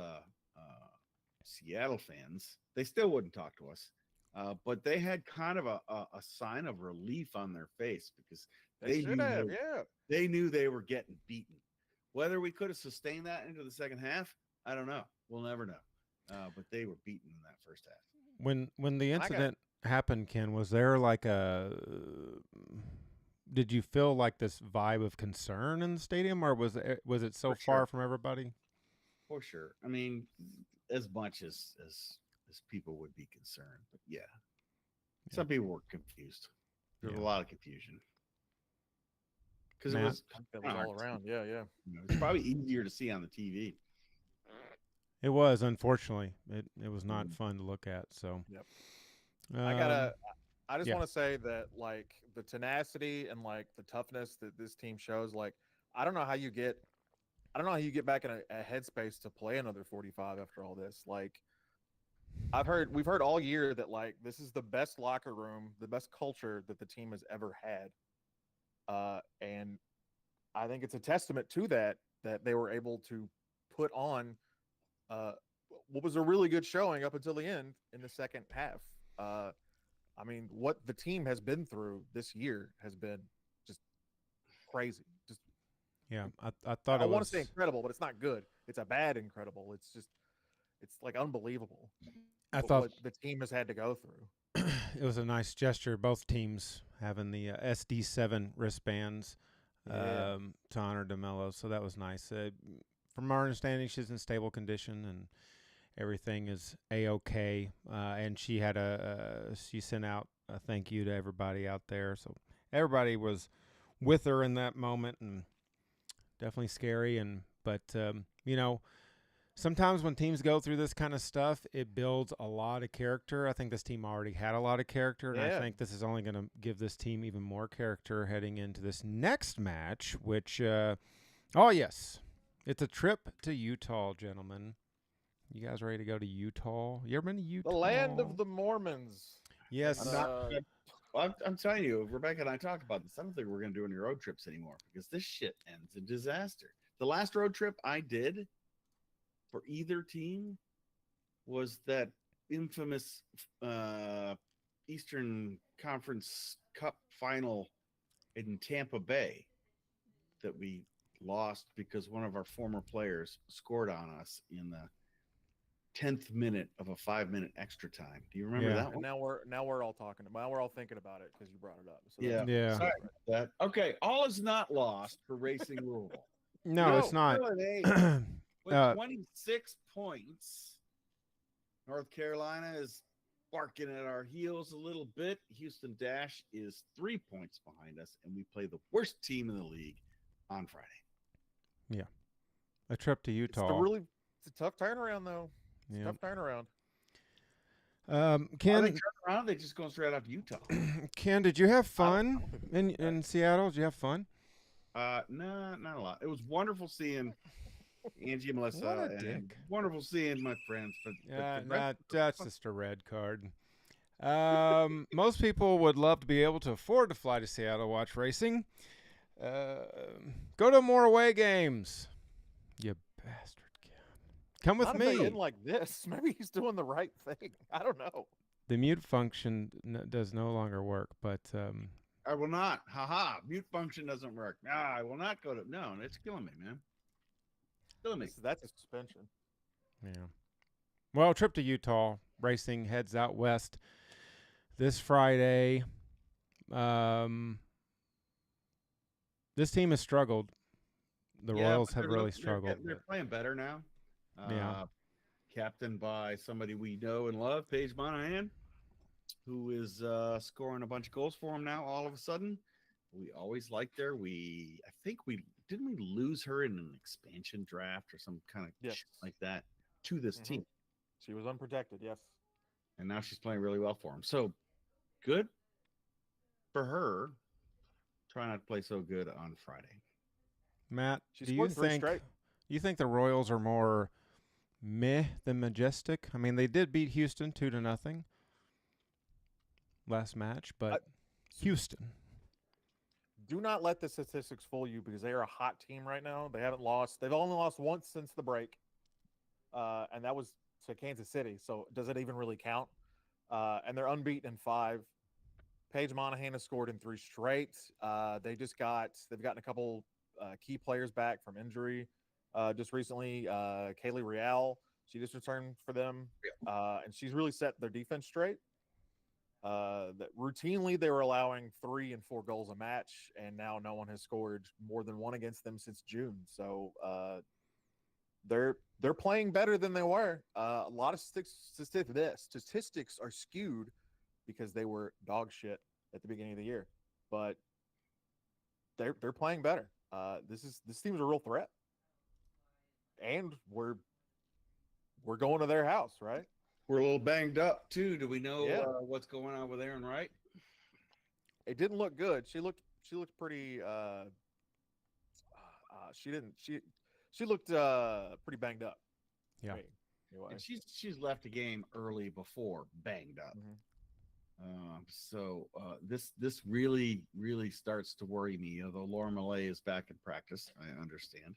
Seattle fans. They still wouldn't talk to us, but they had kind of a sign of relief on their face because they knew they were getting beaten. Whether we could have sustained that into the second half, I don't know. We'll never know. But they were beaten in that first half. When the incident happened, Ken, was there like did you feel like this vibe of concern in the stadium, or was it so far from everybody? For sure. I mean, as much as people would be concerned, but yeah. Some people were confused. There was a lot of confusion because it was all around. Yeah. It's probably easier to see on the TV. It was, unfortunately. It was not fun to look at. So, yep. I just want to say that, like, the tenacity and like the toughness that this team shows, like, I don't know how you get back in a headspace to play another 45 after all this. Like, we've heard all year that, like, this is the best locker room, the best culture that the team has ever had. And I think it's a testament to that they were able to put on what was a really good showing up until the end in the second half. I mean, what the team has been through this year has been just crazy. Just I thought I want to say incredible, but it's not good. It's a bad incredible. It's like unbelievable. I thought what the team has had to go through. It was a nice gesture. Both teams having the SD7 wristbands to honor Demelo, so that was nice. From our understanding, she's in stable condition and everything is A-okay. And she had she sent out a thank you to everybody out there. So everybody was with her in that moment, and definitely scary. But sometimes when teams go through this kind of stuff, it builds a lot of character. I think this team already had a lot of character, and I think this is only going to give this team even more character heading into this next match, which, it's a trip to Utah, gentlemen. You guys ready to go to Utah? You ever been to Utah? The land of the Mormons. Yes. I'm telling you, Rebecca and I talked about this. I don't think we're going to do any road trips anymore because this shit ends in disaster. The last road trip I did for either team was that infamous Eastern Conference Cup final in Tampa Bay that we lost because one of our former players scored on us in the 10th minute of a 5-minute extra time. Do you remember that one? And now we're all talking about. We're all thinking about it because you brought it up. So yeah. Sorry about that. Okay, all is not lost for Racing Louisville. No, it's not. With 26 points, North Carolina is barking at our heels a little bit. Houston Dash is 3 points behind us, and we play the worst team in the league on Friday. Yeah, a trip to Utah. It's a tough turnaround, though. Yeah. Tough turnaround. Ken, they turn around, they just go straight out to Utah. Ken, did you have fun in Seattle? Did you have fun? No, not a lot. It was wonderful seeing Angie and Melissa. What a and dick. Wonderful seeing my friends. But That's just a red card. Most people would love to be able to afford to fly to Seattle to watch racing. Go to more away games. You bastard. Come with me. Like this, maybe he's doing the right thing. I don't know. The mute function does no longer work, but I will not. Mute function doesn't work. I will not go to. No, it's killing me, man. Killing me. That's a suspension. Yeah. Well, trip to Utah racing heads out west this Friday. This team has struggled. The Royals have really struggled. They're playing better now. Captained by somebody we know and love, Paige Monahan. who is scoring a bunch of goals for him now. All of a sudden, we always liked her. I think we didn't we lose her in an expansion draft or some kind of Yes. shit like that to this team, She was unprotected. Yes. and now she's playing really well for him. So good for her. Try not to play so good on Friday. Matt, She do you scored 3 think straight. the Royals are more meh than majestic? I mean, they did beat Houston 2-0 last match, but Houston. Do not let the statistics fool you because they are a hot team right now. They haven't lost. They've only lost once since the break, and that was to Kansas City. So does it even really count? And they're unbeaten in 5. Paige Monahan has scored in 3 straight. They've gotten a couple key players back from injury just recently. Kaylee Real, she just returned for them, and she's really set their defense straight. That routinely they were allowing 3 and 4 goals a match, and now no one has scored more than 1 against them since June. So they're playing better than they were. A lot of statistics are skewed because they were dog shit at the beginning of the year, but they're playing better. This team's a real threat, and we're going to their house, right? We're a little banged up too. Do we know what's going on with Aaron Wright? It didn't look good. She looked pretty. She looked pretty banged up. Yeah. Anyway. And she's left the game early before banged up. So this really starts to worry me. Although Laura Millay is back in practice, I understand.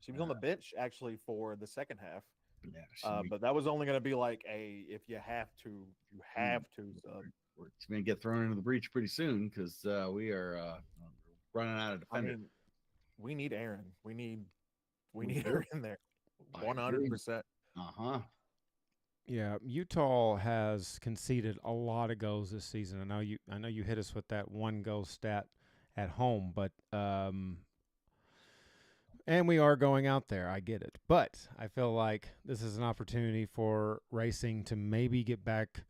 She was on the bench actually for the second half. Yeah, but that was only going to be like if you have to, you have to. We're going to get thrown into the breach pretty soon because we are running out of defenders. I mean, we need Aaron. We need her in there. 100%. Yeah, Utah has conceded a lot of goals this season. I know you hit us with that 1 goal stat at home, but and we are going out there. I get it. But I feel like this is an opportunity for Racing to maybe get back.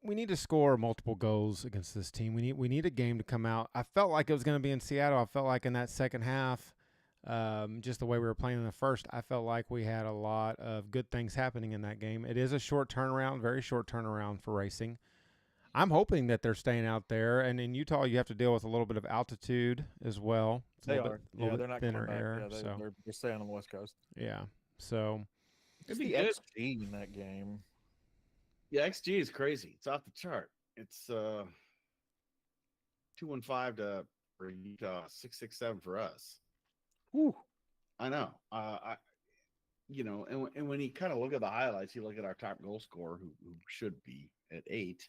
We need to score multiple goals against this team. We need a game to come out. I felt like it was going to be in Seattle. I felt like in that second half, just the way we were playing in the first, I felt like we had a lot of good things happening in that game. It is a short turnaround, very short turnaround for Racing. I'm hoping that they're staying out there. And in Utah, you have to deal with a little bit of altitude as well. They are. They're not thinner air. Yeah, so they're staying on the West Coast. Yeah. So it's the XG in that game. Yeah, XG is crazy. It's off the chart. It's 215 for Utah, 667 for us. Whew. I know. And when you kind of look at the highlights, you look at our top goal scorer, who should be at 8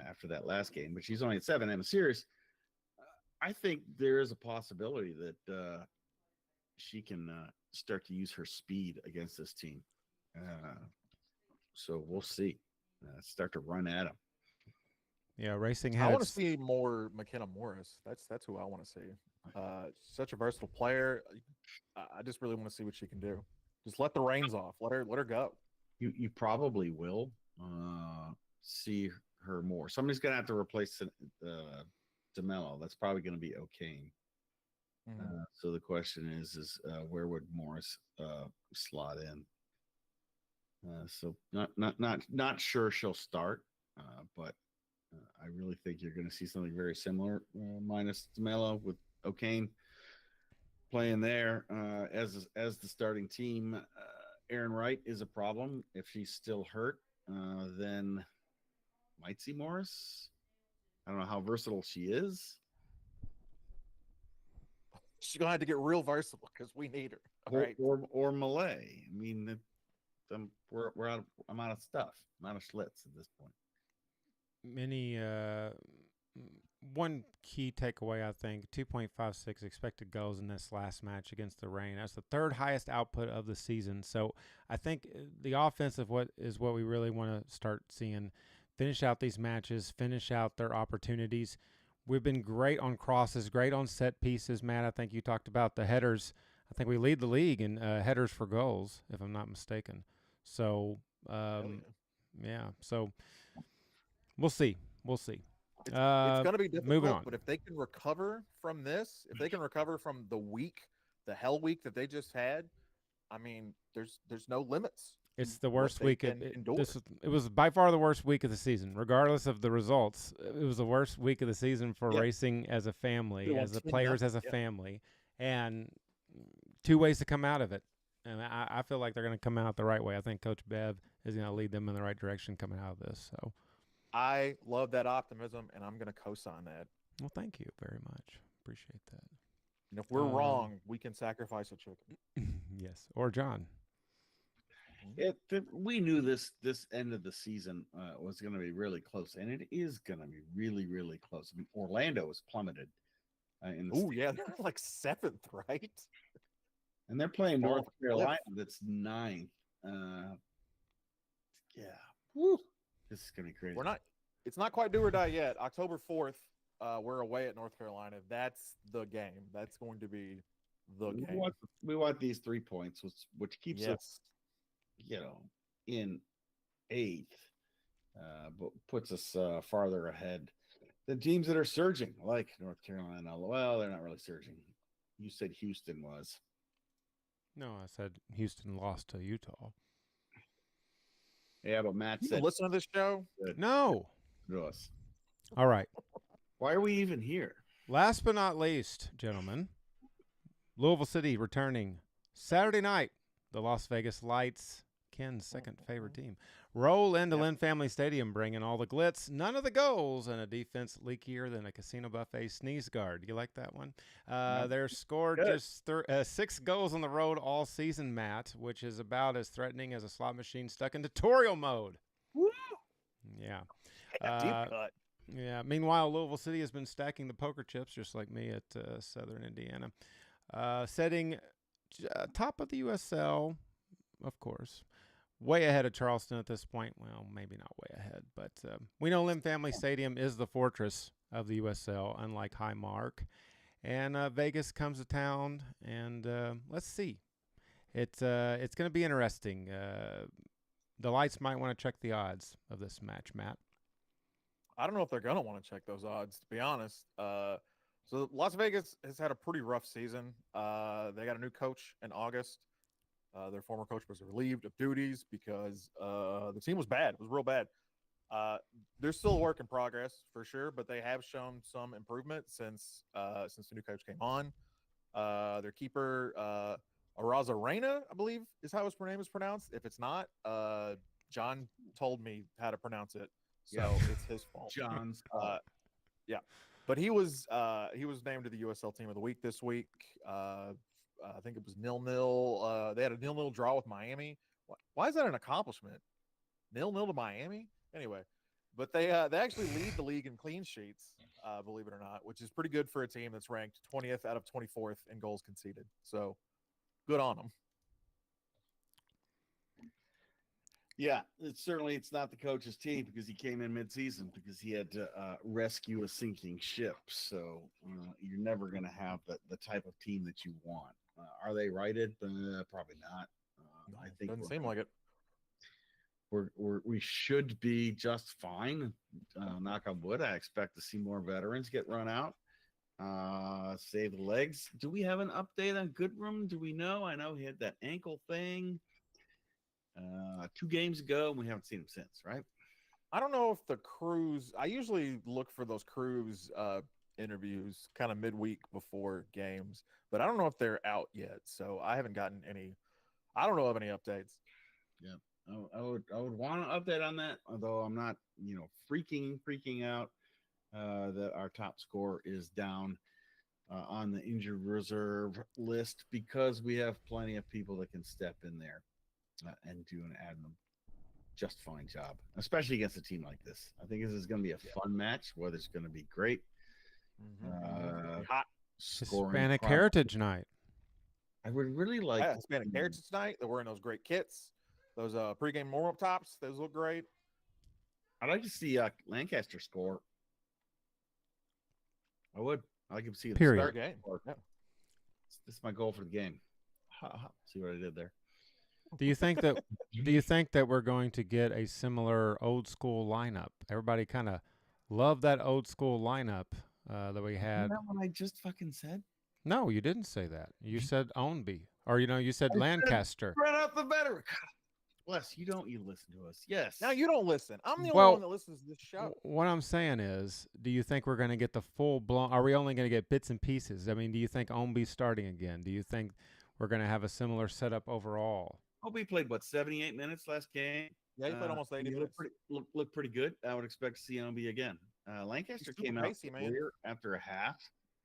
after that last game, but she's only at 7. I'm serious. I think there is a possibility that she can start to use her speed against this team. So we'll see. Start to run at them. Yeah, Racing I want to see more McKenna Morris. That's who I want to see. Such a versatile player. I just really want to see what she can do. Just let the reins off. Let her go. You probably will see her more. Somebody's gonna have to replace Demelo. That's probably going to be O'Kane. So the question is where would Morris slot in? So not sure she'll start, but I really think you're going to see something very similar, minus Demelo, with O'Kane playing there as the starting team. Aaron Wright is a problem. If she's still hurt, then might see Morris. I don't know how versatile she is. She's gonna have to get real versatile because we need her. Or Malay. I mean, we're out. I'm out of stuff. I'm out of Schlitz at this point. One key takeaway, I think, 2.56 expected goals in this last match against the Reign. That's the 3rd highest output of the season. So I think the offensive what we really want to start seeing. Finish out these matches, finish out their opportunities. We've been great on crosses, great on set pieces. Matt, I think you talked about the headers. I think we lead the league in headers for goals, if I'm not mistaken. So, yeah. So We'll see. We'll see. It's going to be moving difficult, on. but if they can recover from this, if they can recover from the hell week that they just had, I mean, there's no limits. It's the what worst they week. can endure. It was by far the worst week of the season, regardless of the results. It was the worst week of the season for racing as a family, We won as the 10-0. players as a family, and 2 ways to come out of it. And I feel like they're going to come out the right way. I think Coach Bev is going to lead them in the right direction coming out of this. So I love that optimism, and I'm going to co-sign that. well, thank you very much. Appreciate that. And if we're wrong, we can sacrifice a chicken. Yes, or John. We knew this end of the season was going to be really close, and it is going to be really, really close. I mean, Orlando has plummeted. Oh yeah, they're like 7th, right? And they're playing Fourth, North Carolina, that's 9th. Yeah, woo. This is going to be crazy. It's not quite do or die yet. October 4th, we're away at North Carolina. That's the game. That's going to be the game. We want these 3 points, which keeps us, in 8th, but puts us farther ahead than teams that are surging, like North Carolina. Well, they're not really surging. You said Houston was. No, I said Houston lost to Utah. Yeah, but Matt You said, listen to this show? No. to us. All right. Why are we even here? Last but not least, gentlemen, Louisville City returning Saturday night. The Las Vegas Lights, Ken's second favorite team, roll into Lynn Family Stadium, bringing all the glitz, none of the goals, and a defense leakier than a casino buffet sneeze guard. You like that one? They're scored just 6 goals on the road all season, Matt, which is about as threatening as a slot machine stuck in tutorial mode. Woo! Yeah. Deep cut. Yeah. Meanwhile, Louisville City has been stacking the poker chips, just like me at Southern Indiana, setting top of the USL, of course. Way ahead of Charleston at this point. Well, maybe not way ahead, but we know Lynn Family Stadium is the fortress of the USL, unlike Highmark. And Vegas comes to town, and let's see. It's going to be interesting. The Lights might want to check the odds of this match, Matt. I don't know if they're going to want to check those odds, to be honest. So Las Vegas has had a pretty rough season. They got a new coach in August. Their former coach was relieved of duties because the team was bad. It was real bad. They're still a work in progress for sure, but they have shown some improvement since the new coach came on. Their keeper, Arazarena, I believe is how his name is pronounced. If it's not, John told me how to pronounce it, so it's his fault. John's. Yeah, but he was named to the USL Team of the Week this week. I think it was 0-0. They had a 0-0 draw with Miami. Why is that an accomplishment? 0-0 to Miami? Anyway, but they actually lead the league in clean sheets, believe it or not, which is pretty good for a team that's ranked 20th out of 24th in goals conceded. So good on them. Yeah, it's not the coach's team because he came in mid-season because he had to rescue a sinking ship. So you're never going to have the type of team that you want. Are they righted? Probably not. I think doesn't seem like it. We should be just fine. Knock on wood. I expect to see more veterans get run out. Save the legs. Do we have an update on Goodrum? Do we know? I know he had that ankle thing 2 games ago, and we haven't seen him since, right? I don't know if the Cruise. I usually look for those Cruise interviews kind of midweek before games, but I don't know if they're out yet. So I haven't gotten any. I don't know of any updates. Yeah, I would want an update on that, although I'm not, freaking out that our top scorer is down on the injured reserve list because we have plenty of people that can step in there and do an admin just fine job, especially against a team like this. I think this is going to be a fun match. Whether it's going to be great. Hot Hispanic Heritage Night. I would really like Hispanic Heritage Night. They're wearing those great kits, those pregame warm-up tops. Those look great. I'd like to see Lancaster score. I would. I like to see the start game. Yeah. This is my goal for the game. See what I did there? Do you think that we're going to get a similar old school lineup? Everybody kind of loved that old school lineup that we had. Isn't that what I just fucking said? No, you didn't say that. You said Ownby, or you said I Lancaster. Spread out the veteran. Bless you. Don't you listen to us? Yes. Now you don't listen. I'm the only Well, one that listens to this show. What I'm saying is, do you think we're going to get the full blown? Are we only going to get bits and pieces? I mean, do you think Ownby's starting again? Do you think we're going to have a similar setup overall? Ownby played 78 minutes last game. Yeah, he played almost 80 minutes. Looked pretty good. I would expect to see Ownby again. Lancaster came out clear after a half.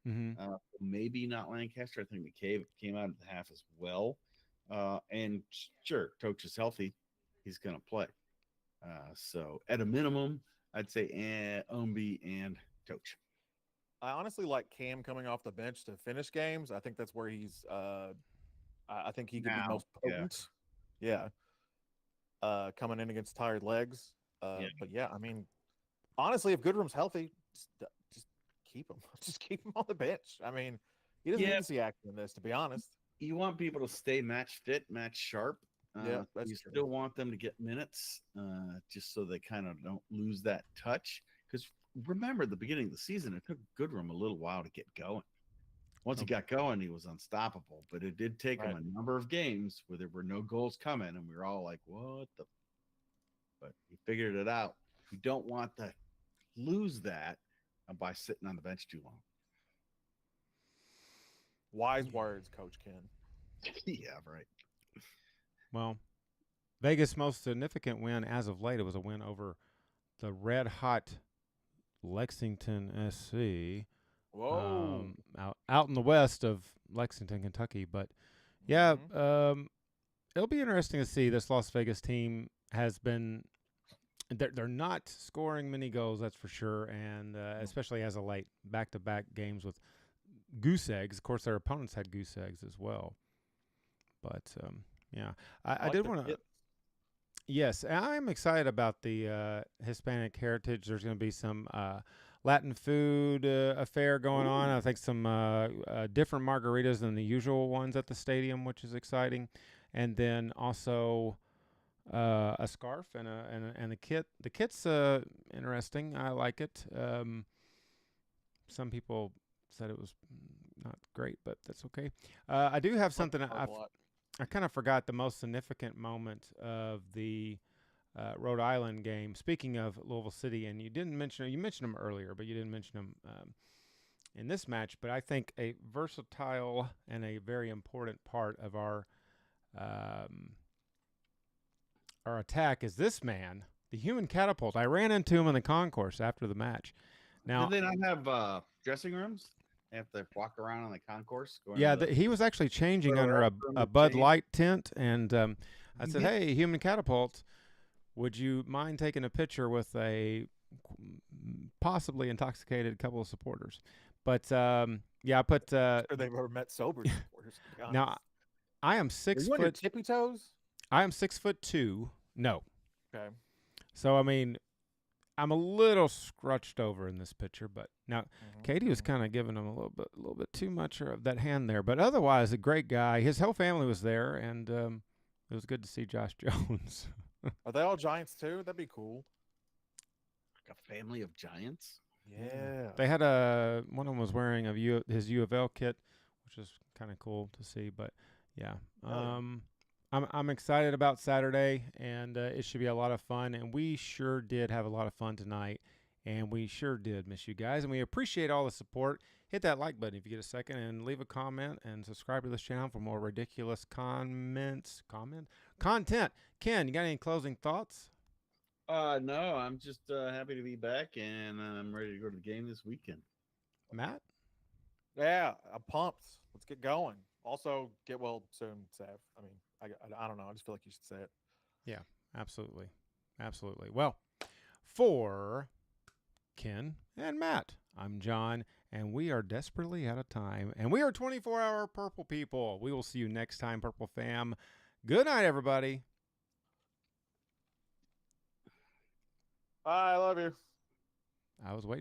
Mm-hmm. Maybe not Lancaster. I think McCabe came out at the half as well. And sure, Toch is healthy. He's going to play. So at a minimum, I'd say Ownby and Toch. I honestly like Cam coming off the bench to finish games. I think that's where he's I think he could be most potent. Yeah. Coming in against tired legs. But yeah, I mean, honestly, if Goodrum's healthy, just keep him. Just keep him on the bench. I mean, he doesn't need to see action in this, to be honest. You want people to stay match fit, match sharp. Yeah, that's you true. Still want them to get minutes, just so they kind of don't lose that touch. Because remember, at the beginning of the season, it took Goodrum a little while to get going. Once he got going, he was unstoppable. But it did take him a number of games where there were no goals coming, and we were all like, "What the?" But he figured it out. You don't want to lose that by sitting on the bench too long. Wise words, Coach Ken. Yeah, right. Well, Vegas' most significant win as of late, it was a win over the red-hot Lexington SC. Whoa. Out in the west of Lexington, Kentucky. But, yeah, it'll be interesting to see. This Las Vegas team has been – they're not scoring many goals, that's for sure, and especially as of late, back-to-back games with goose eggs. Of course, their opponents had goose eggs as well. But, yeah, I did want to – yes, I'm excited about the Hispanic heritage. There's going to be some Latin food affair going on. I think some different margaritas than the usual ones at the stadium, which is exciting. And then also a scarf and a kit. The kit's interesting. I like it. Some people said it was not great, but that's okay. I do have something I kind of forgot the most significant moment of the Rhode Island game. Speaking of Louisville City, and you mentioned them earlier, but you didn't mention them in this match. But I think a versatile and a very important part of our attack is this man, the human catapult. I ran into him in the concourse after the match. Now, did they not have dressing rooms? They have to walk around on the concourse. He was actually changing under a Bud Light tent, and I said, "Hey, human catapult, would you mind taking a picture with a possibly intoxicated couple of supporters?" But I put. Sure they've ever met sober supporters. Now, I am 6 foot. foot. Tippy toes. I am 6'2". No. Okay. So I mean, I'm a little scrunched over in this picture, but now Katie was kind of giving him a little bit too much of that hand there. But otherwise, a great guy. His whole family was there, and it was good to see Josh Jones. Are they all Giants too? That'd be cool. Like a family of Giants. Yeah. They had one of them was wearing his U of L kit, which is kind of cool to see. But yeah, I'm excited about Saturday, and it should be a lot of fun. And we sure did have a lot of fun tonight, and we sure did miss you guys. And we appreciate all the support. Hit that like button if you get a second, and leave a comment, and subscribe to this channel for more ridiculous content. Ken, you got any closing thoughts? No, I'm just happy to be back, and I'm ready to go to the game this weekend. Matt? Yeah, I'm pumped. Let's get going. Also, get well soon, Sav. I mean, I don't know. I just feel like you should say it. Yeah, absolutely. Absolutely. Well, for Ken and Matt, I'm John, and we are desperately out of time. And we are 24-hour Purple people. We will see you next time, Purple fam. Good night, everybody. I love you. I was waiting.